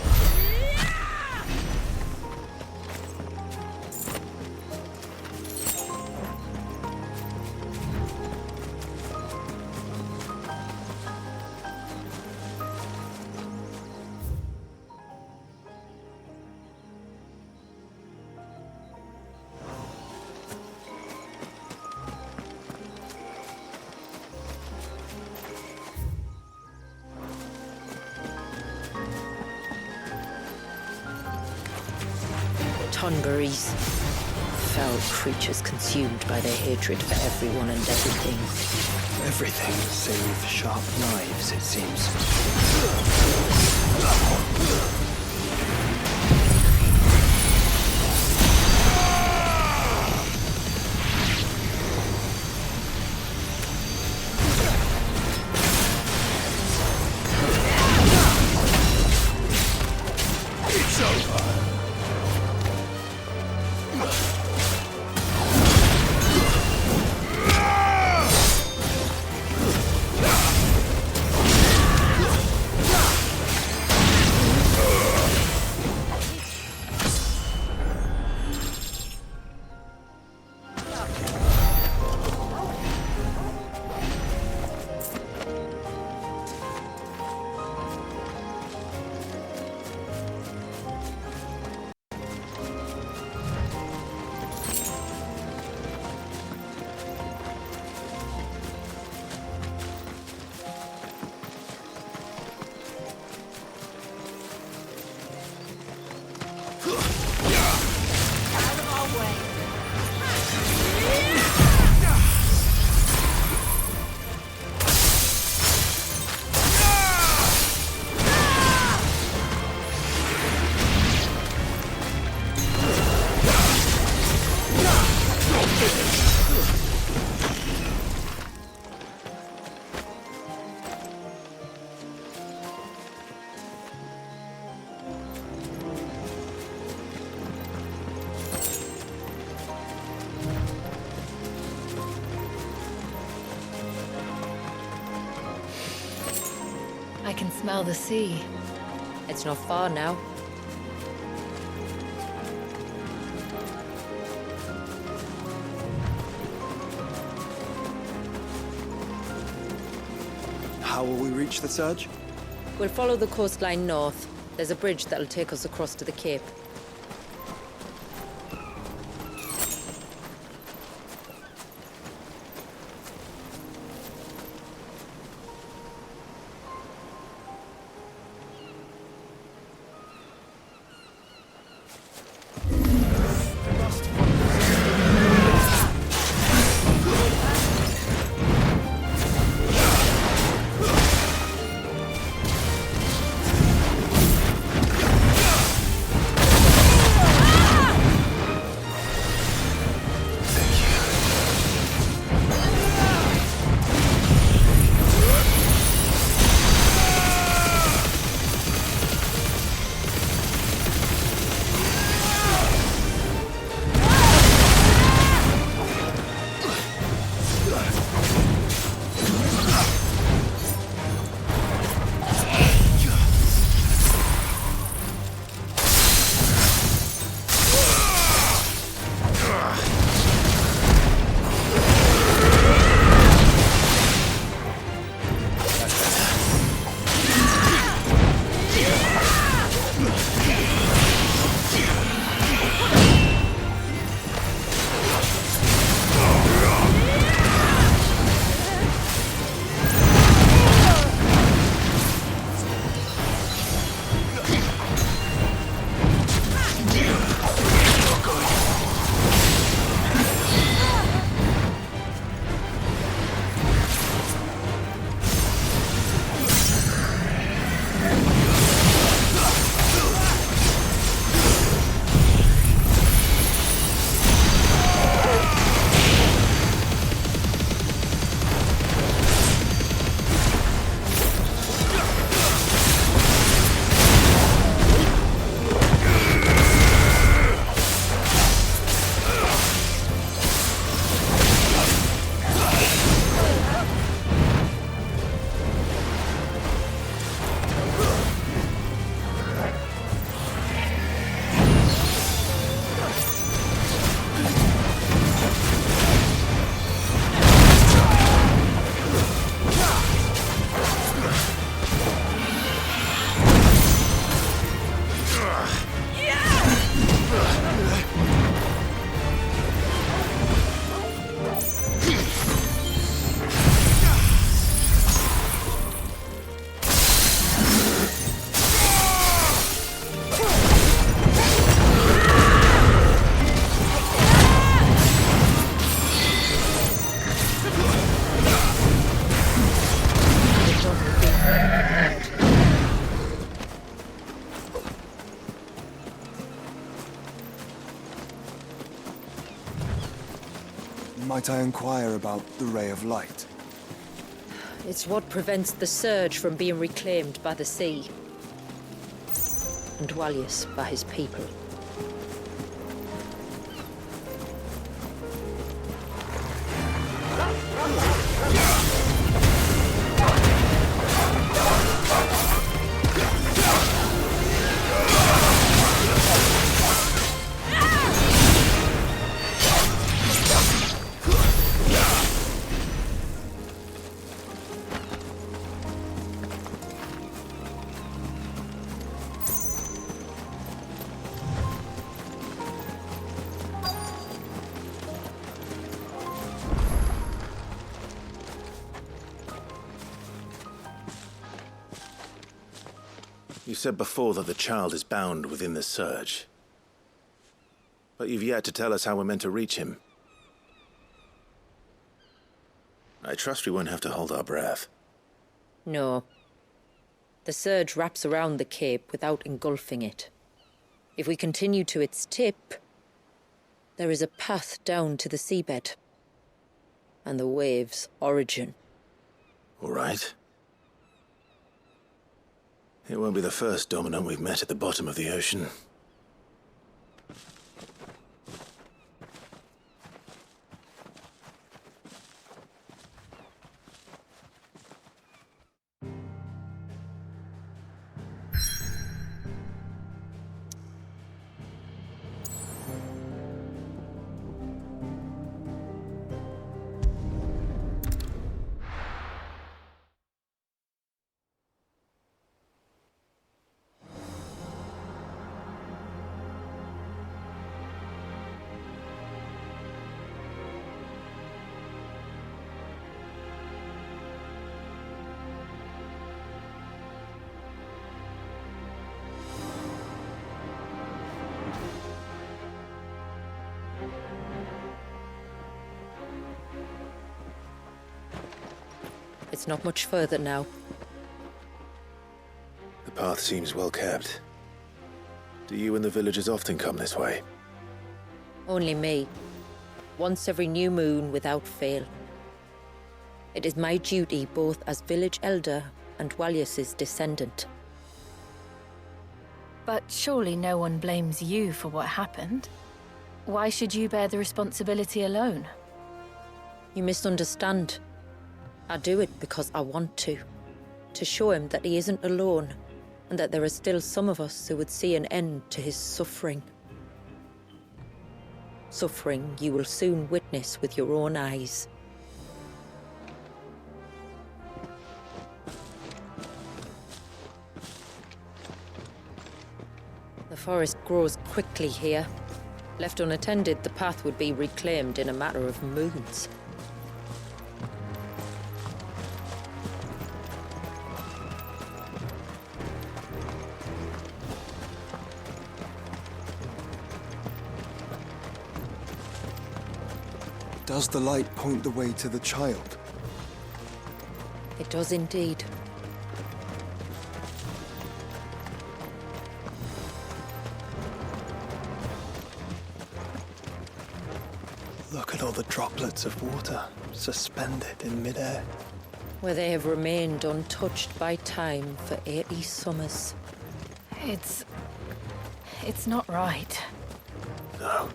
[SPEAKER 3] Tonberries. Foul creatures consumed by their hatred for everyone and everything.
[SPEAKER 5] Everything save sharp knives, it seems.
[SPEAKER 16] It's over!
[SPEAKER 13] I can smell the sea.
[SPEAKER 3] It's not far now.
[SPEAKER 5] How will we reach the surge?
[SPEAKER 3] We'll follow the coastline north. There's a bridge that'll take us across to the cape.
[SPEAKER 5] Might I inquire about the ray of light?
[SPEAKER 3] It's what prevents the surge from being reclaimed by the sea. And Dwalius by his people.
[SPEAKER 2] You said before that the child is bound within the surge. But you've yet to tell us how we're meant to reach him. I trust we won't have to hold our breath.
[SPEAKER 3] No. The surge wraps around the cape without engulfing it. If we continue to its tip, there is a path down to the seabed. And the wave's origin.
[SPEAKER 2] All right. It won't be the first dominant we've met at the bottom of the ocean.
[SPEAKER 3] It's not much further now.
[SPEAKER 2] The path seems well kept. Do you and the villagers often come this way?
[SPEAKER 3] Only me. Once every new moon without fail. It is my duty both as village elder and Walius's descendant.
[SPEAKER 13] But surely no one blames you for what happened. Why should you bear the responsibility alone?
[SPEAKER 3] You misunderstand. I do it because I want to. To show him that he isn't alone, and that there are still some of us who would see an end to his suffering. Suffering you will soon witness with your own eyes. The forest grows quickly here. Left unattended, the path would be reclaimed in a matter of moons.
[SPEAKER 5] Does the light point the way to the child?
[SPEAKER 3] It does indeed.
[SPEAKER 5] Look at all the droplets of water suspended in midair.
[SPEAKER 3] Where they have remained untouched by time for 80 summers.
[SPEAKER 13] It's not right.
[SPEAKER 2] No.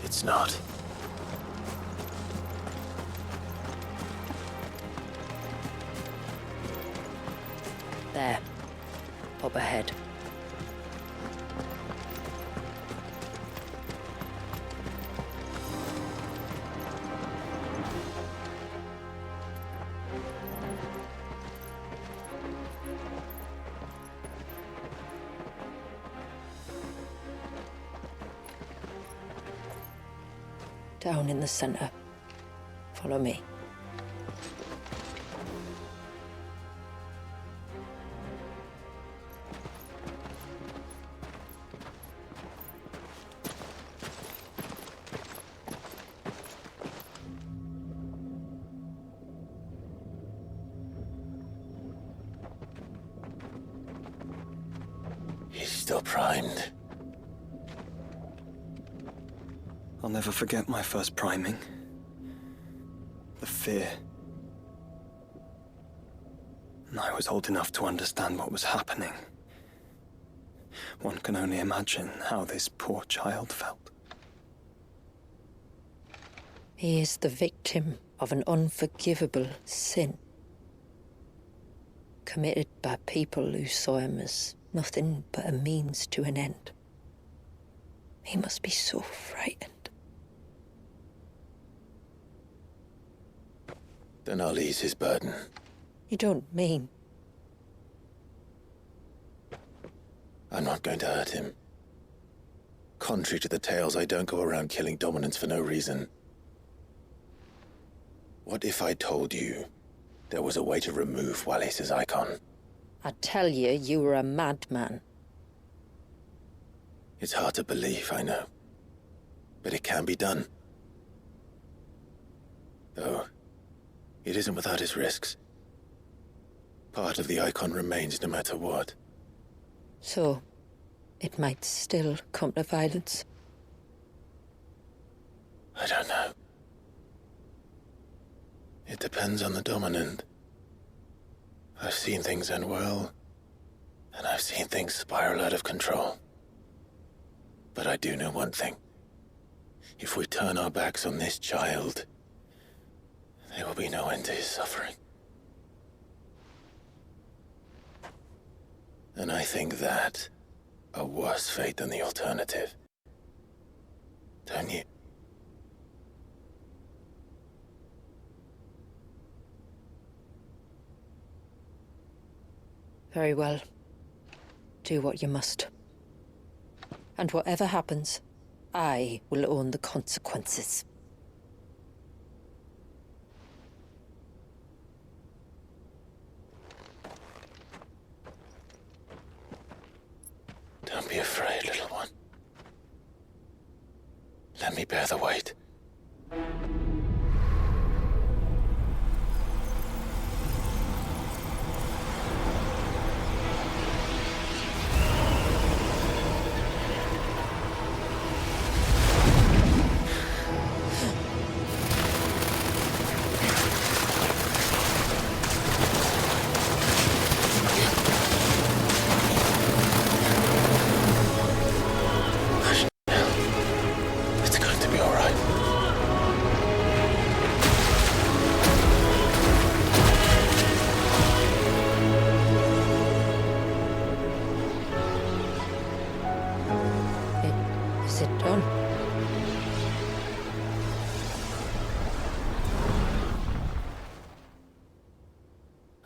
[SPEAKER 2] It's not.
[SPEAKER 3] There. Up ahead. Down in the center. Follow me.
[SPEAKER 2] He's still primed.
[SPEAKER 5] I'll never forget my first priming. The fear. And I was old enough to understand what was happening. One can only imagine how this poor child felt.
[SPEAKER 3] He is the victim of an unforgivable sin. Committed by people who saw him as nothing but a means to an end. He must be so frightened.
[SPEAKER 2] Then I'll ease his burden.
[SPEAKER 3] You don't mean?
[SPEAKER 2] I'm not going to hurt him. Contrary to the tales, I don't go around killing dominants for no reason. What if I told you there was a way to remove Walius's icon?
[SPEAKER 3] I'd tell you you were a madman.
[SPEAKER 2] It's hard to believe, I know. But it can be done. Though, it isn't without its risks. Part of the icon remains no matter what.
[SPEAKER 3] So, it might still come to violence.
[SPEAKER 2] I don't know. It depends on the dominant. I've seen things end well, and I've seen things spiral out of control. But I do know one thing. If we turn our backs on this child, there will be no end to his suffering. And I think that a worse fate than the alternative. Don't you?
[SPEAKER 3] Very well. Do what you must. And whatever happens, I will own the consequences.
[SPEAKER 2] Don't be afraid, little one. Let me bear the weight.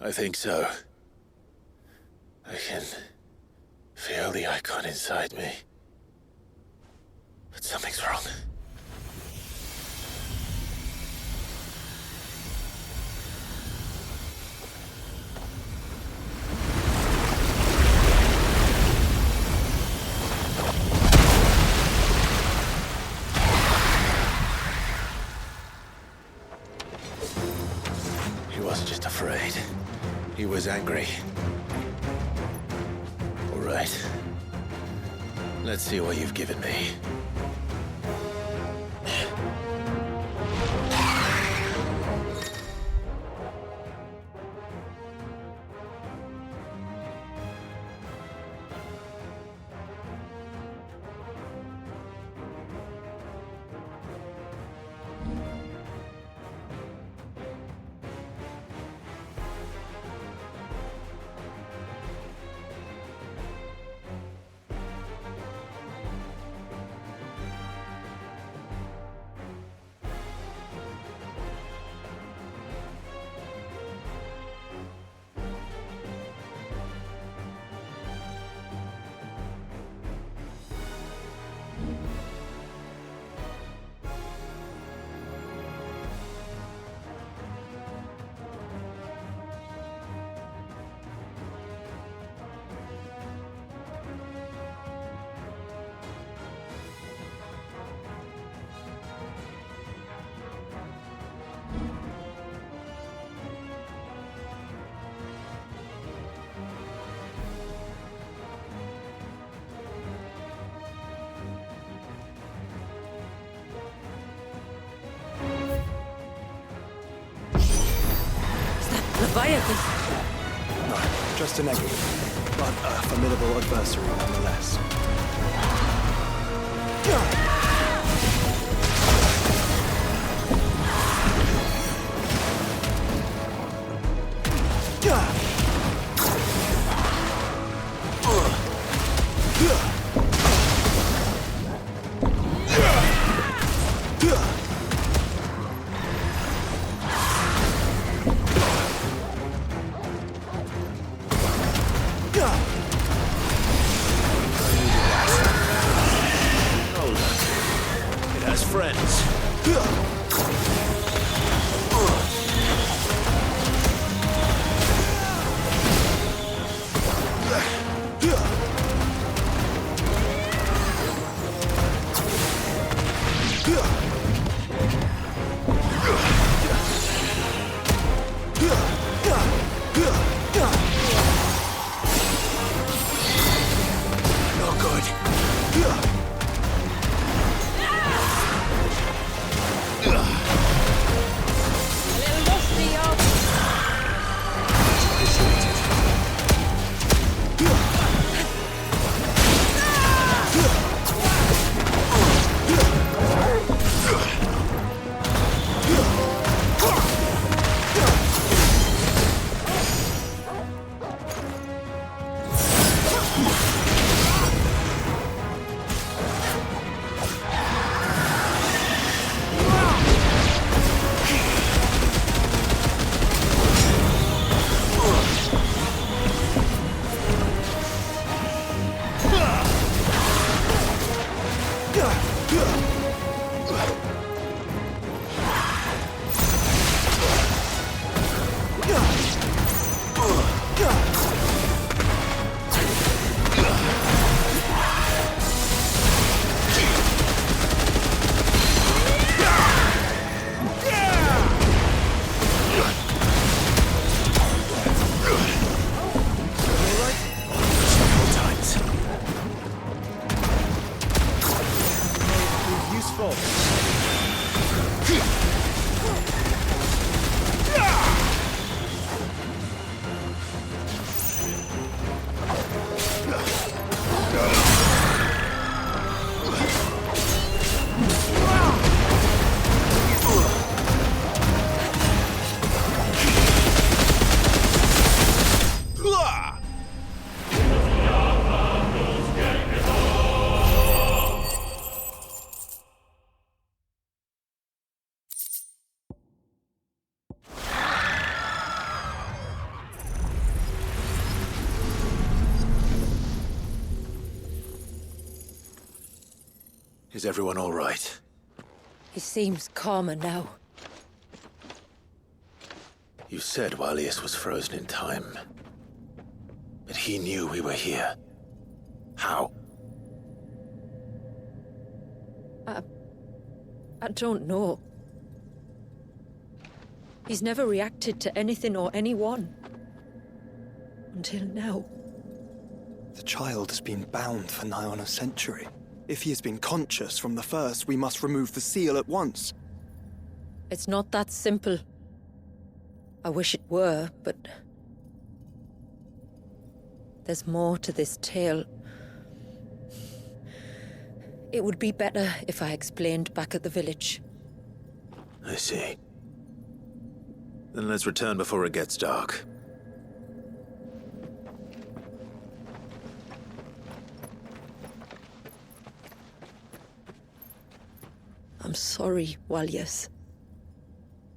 [SPEAKER 2] I think so. I can feel the icon inside me. But something's wrong. He wasn't just afraid. He was angry. All right. Let's see what you've given me.
[SPEAKER 5] Leviathan! No, just a negative, but a formidable adversary nonetheless.
[SPEAKER 2] Is everyone all right?
[SPEAKER 3] He seems calmer now.
[SPEAKER 2] You said Walius was frozen in time. But he knew we were here. How?
[SPEAKER 3] I don't know. He's never reacted to anything or anyone. Until now.
[SPEAKER 5] The child has been bound for nigh on a century. If he has been conscious from the first, we must remove the seal at once.
[SPEAKER 3] It's not that simple. I wish it were, but... there's more to this tale. It would be better if I explained back at the village.
[SPEAKER 2] I see. Then let's return before it gets dark.
[SPEAKER 3] I'm sorry, Walius.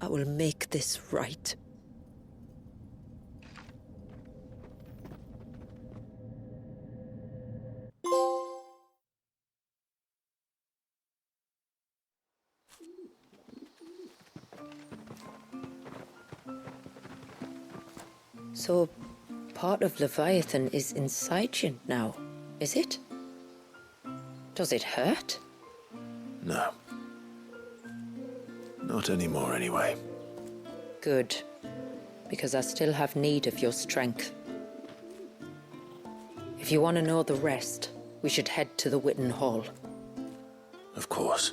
[SPEAKER 3] I will make this right. So, part of Leviathan is inside you now, is it? Does it hurt?
[SPEAKER 2] No. Not anymore, anyway.
[SPEAKER 3] Good. Because I still have need of your strength. If you want to know the rest, we should head to the Witten Hall.
[SPEAKER 2] Of course.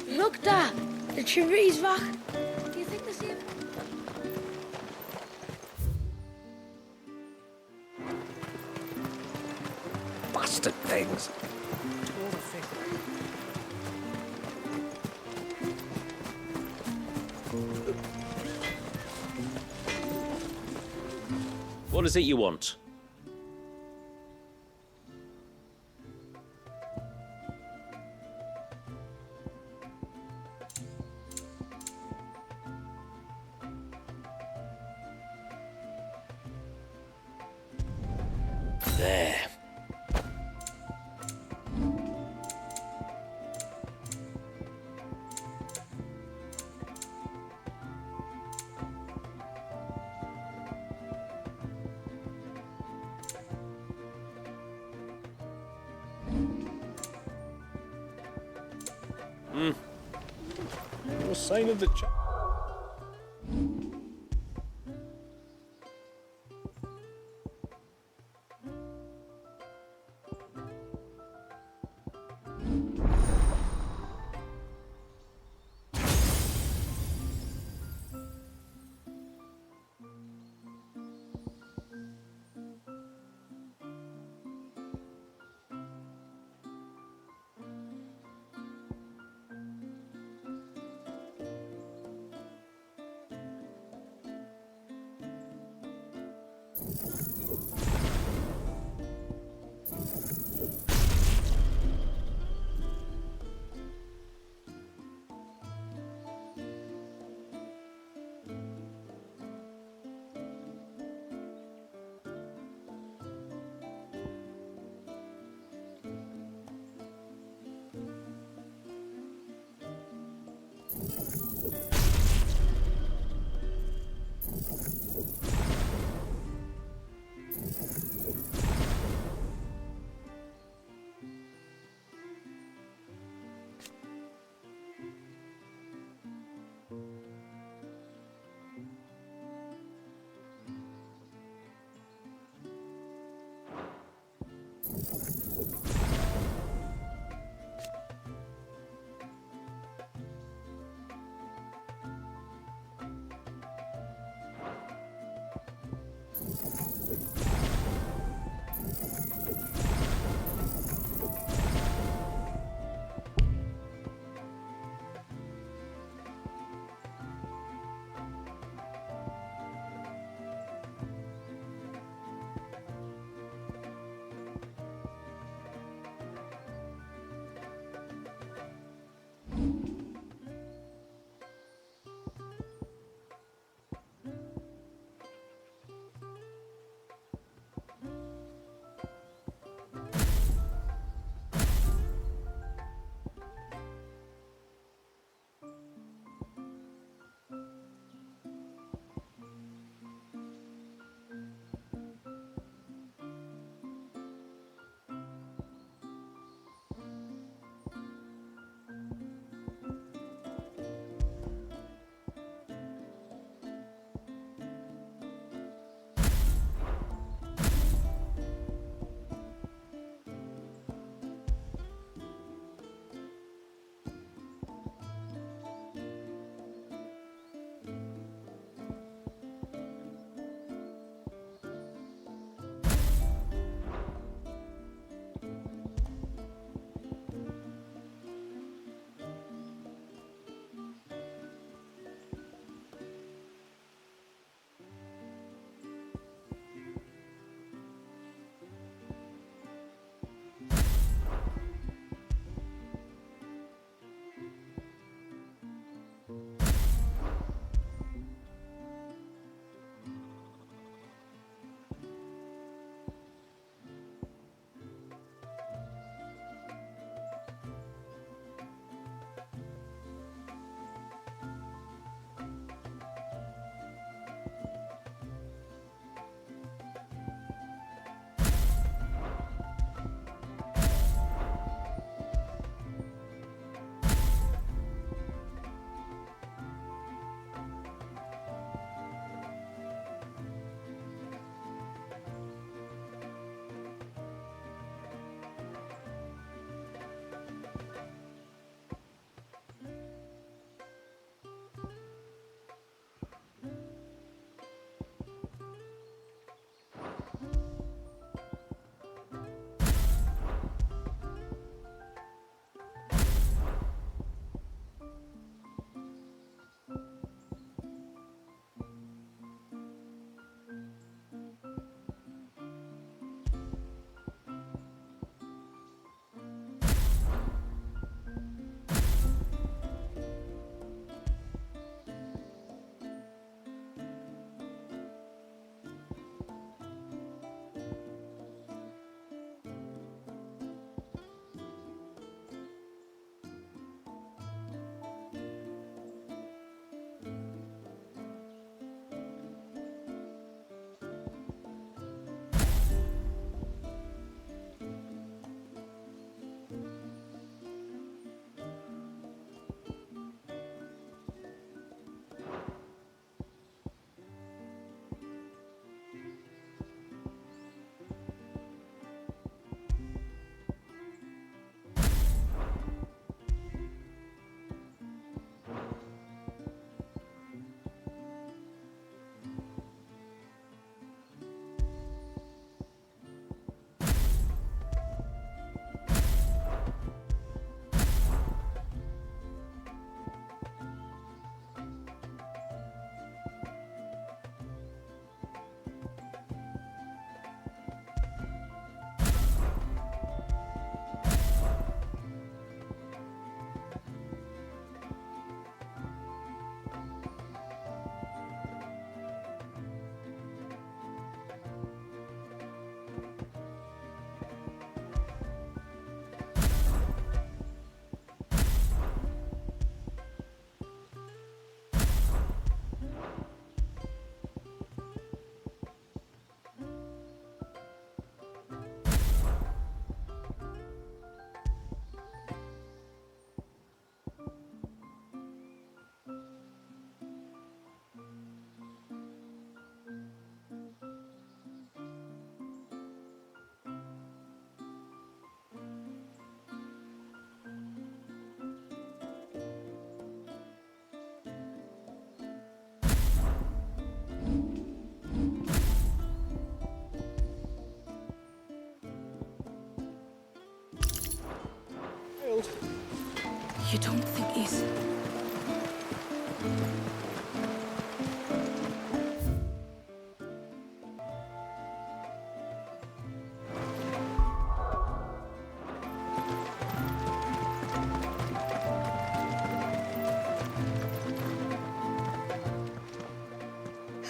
[SPEAKER 17] Look daar, de Cherries wacht. Do you think they see him?
[SPEAKER 9] Bastard things.
[SPEAKER 11] What is it you want? There.
[SPEAKER 14] No sign of the child.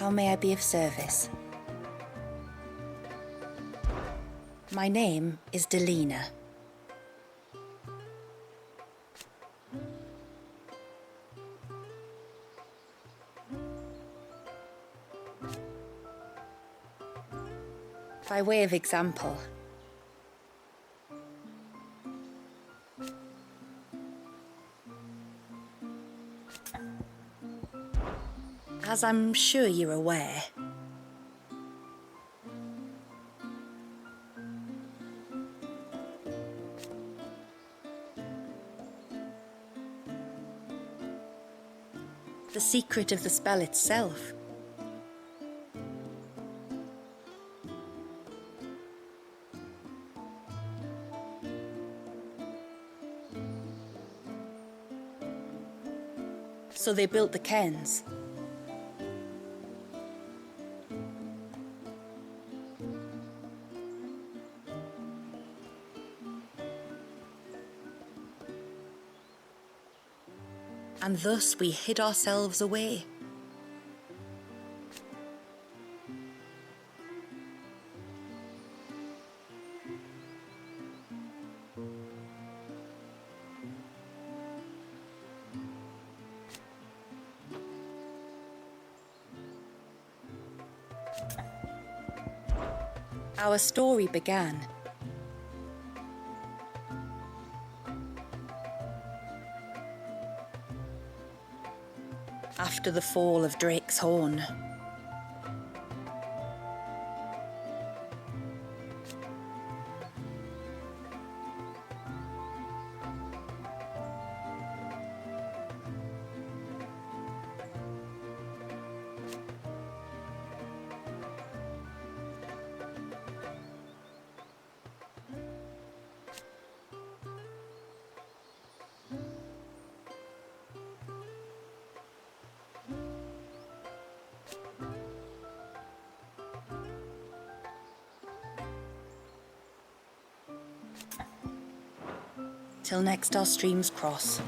[SPEAKER 18] How may I be of service? My name is Delina. By way of example, as I'm sure you're aware, the secret of the spell itself so they built the cairns. And thus we hid ourselves away. Our story began after the fall of Drake's Horn. Till next our streams cross.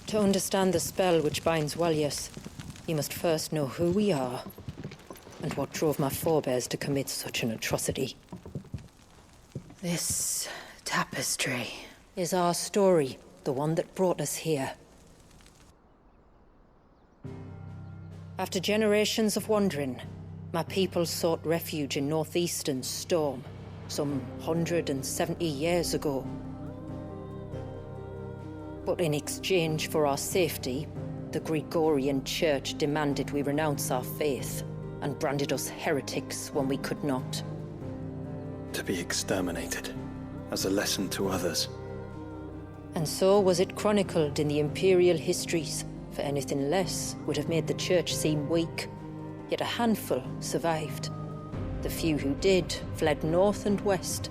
[SPEAKER 3] To understand the spell which binds Walyas, you must first know who we are, and what drove my forebears to commit such an atrocity. This tapestry is our story, the one that brought us here. After generations of wandering, my people sought refuge in northeastern Storm, some 170 years ago. But in exchange for our safety, the Gregorian Church demanded we renounce our faith and branded us heretics when we could not.
[SPEAKER 5] To be exterminated, as a lesson to others.
[SPEAKER 3] And so was it chronicled in the imperial histories, for anything less would have made the Church seem weak. Yet a handful survived. The few who did fled north and west,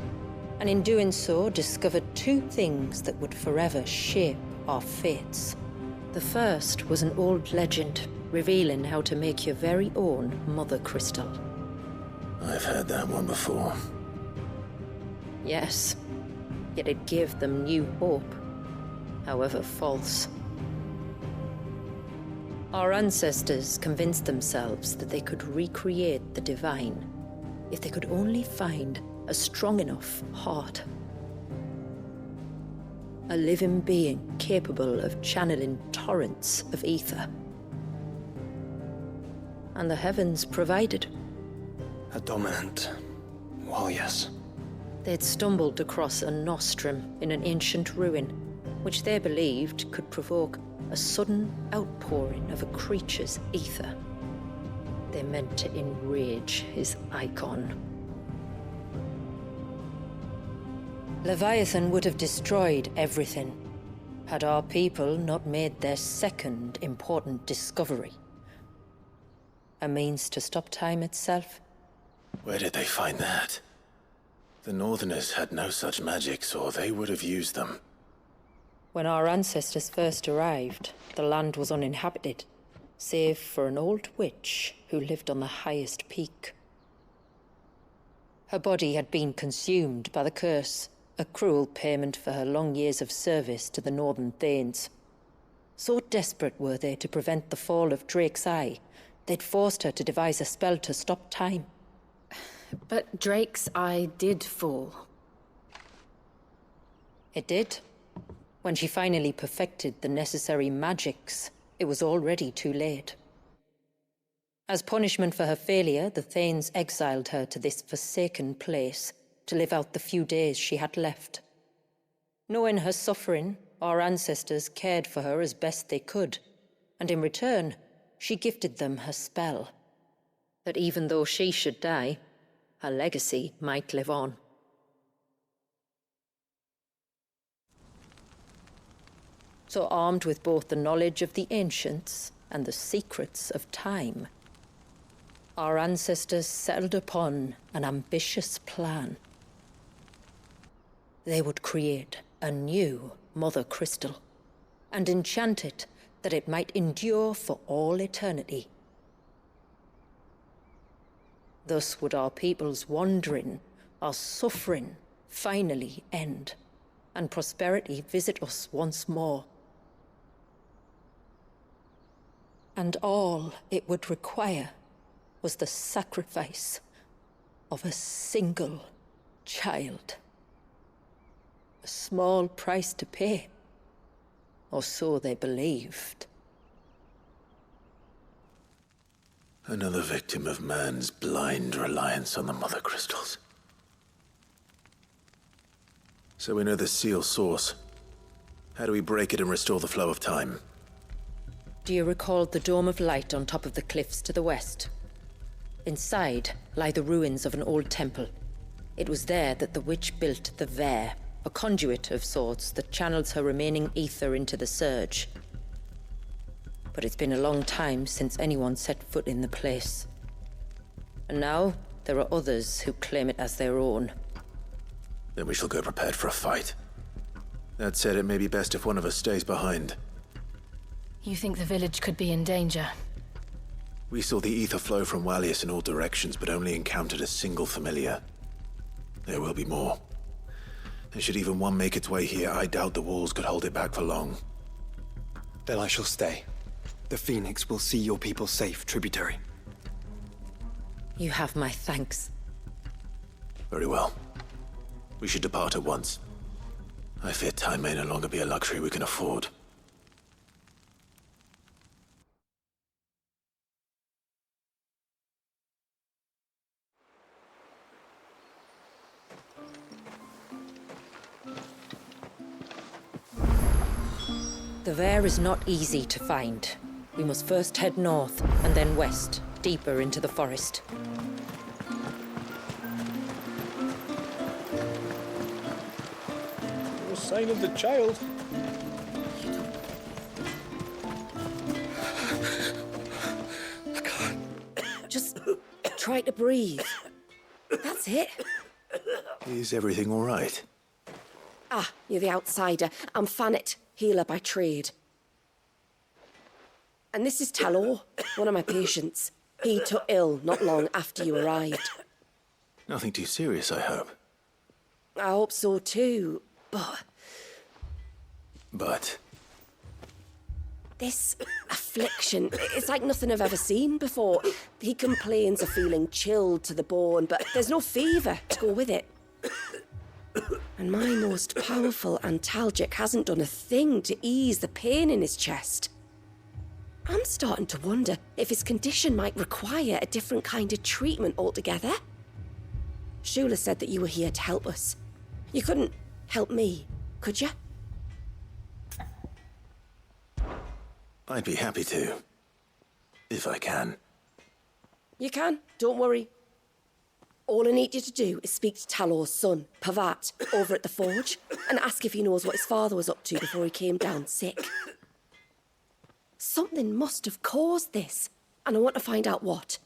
[SPEAKER 3] and in doing so discovered two things that would forever shape our fates. The first was an old legend, revealing how to make your very own Mother Crystal.
[SPEAKER 2] I've heard that one before.
[SPEAKER 3] Yes, yet it gave them new hope, however false. Our ancestors convinced themselves that they could recreate the divine if they could only find a strong enough heart. A living being capable of channeling torrents of ether. And the heavens provided.
[SPEAKER 5] A dominant Walyas.
[SPEAKER 3] They'd stumbled across a nostrum in an ancient ruin, which they believed could provoke a sudden outpouring of a creature's ether. They meant to enrage his icon. Leviathan would have destroyed everything, had our people not made their second important discovery. A means to stop time itself.
[SPEAKER 2] Where did they find that? The Northerners had no such magics, or they would have used them.
[SPEAKER 3] When our ancestors first arrived, the land was uninhabited, save for an old witch who lived on the highest peak. Her body had been consumed by the curse, A cruel payment for her long years of service to the Northern Thanes. So desperate were they to prevent the fall of Drake's Eye, they'd forced her to devise a spell to stop time.
[SPEAKER 13] But Drake's Eye did fall.
[SPEAKER 3] It did. When she finally perfected the necessary magics, it was already too late. As punishment for her failure, the Thanes exiled her to this forsaken place to live out the few days she had left. Knowing her suffering, our ancestors cared for her as best they could, and in return, she gifted them her spell. That even though she should die, her legacy might live on. So armed with both the knowledge of the ancients and the secrets of time, our ancestors settled upon an ambitious plan. They would create a new Mother Crystal and enchant it that it might endure for all eternity. Thus would our people's wandering, our suffering, finally end, and prosperity visit us once more. And all it would require was the sacrifice of a single child. A small price to pay, or so they believed.
[SPEAKER 2] Another victim of man's blind reliance on the Mother Crystals. So we know the seal's source. How do we break it and restore the flow of time?
[SPEAKER 3] Do you recall the dome of light on top of the cliffs to the west? Inside lie the ruins of an old temple. It was there that the witch built the Vare, a conduit of sorts that channels her remaining ether into the surge. But it's been a long time since anyone set foot in the place. And now, there are others who claim it as their own.
[SPEAKER 2] Then we shall go prepared for a fight. That said, it may be best if one of us stays behind.
[SPEAKER 13] You think the village could be in danger?
[SPEAKER 2] We saw the ether flow from Wallius in all directions, but only encountered a single familiar. There will be more. And should even one make its way here, I doubt the walls could hold it back for long.
[SPEAKER 5] Then I shall stay. The Phoenix will see your people safe, tributary.
[SPEAKER 3] You have my thanks.
[SPEAKER 2] Very well. We should depart at once. I fear time may no longer be a luxury we can afford.
[SPEAKER 3] The Vare is not easy to find. We must first head north, and then west, deeper into the forest.
[SPEAKER 14] No sign of the child.
[SPEAKER 10] I can't. Just try to breathe. That's it.
[SPEAKER 2] Is everything all right?
[SPEAKER 10] Ah, you're the outsider. I'm Fannet, healer by trade. And this is Talor, one of my patients. He took ill not long after you arrived.
[SPEAKER 2] Nothing too serious, I hope.
[SPEAKER 10] I hope so too, but...
[SPEAKER 2] But?
[SPEAKER 10] This affliction, it's like nothing I've ever seen before. He complains of feeling chilled to the bone, but there's no fever to go with it. And my most powerful antalgic hasn't done a thing to ease the pain in his chest. I'm starting to wonder if his condition might require a different kind of treatment altogether. Shula said that you were here to help us. You couldn't help me, could you?
[SPEAKER 2] I'd be happy to. If I can.
[SPEAKER 10] You can, don't worry. All I need you to do is speak to Talor's son, Pavat, over at the forge, and ask if he knows what his father was up to before he came down sick. Something must have caused this, and I want to find out what.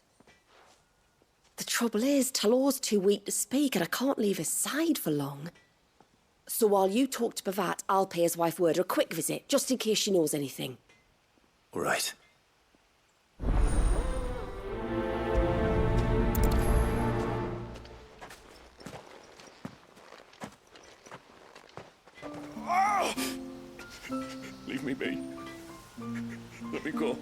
[SPEAKER 10] The trouble is, Talor's too weak to speak, and I can't leave his side for long. So while you talk to Pavat, I'll pay his wife word a quick visit, just in case she knows anything.
[SPEAKER 2] All right.
[SPEAKER 11] Leave me be. Let me go.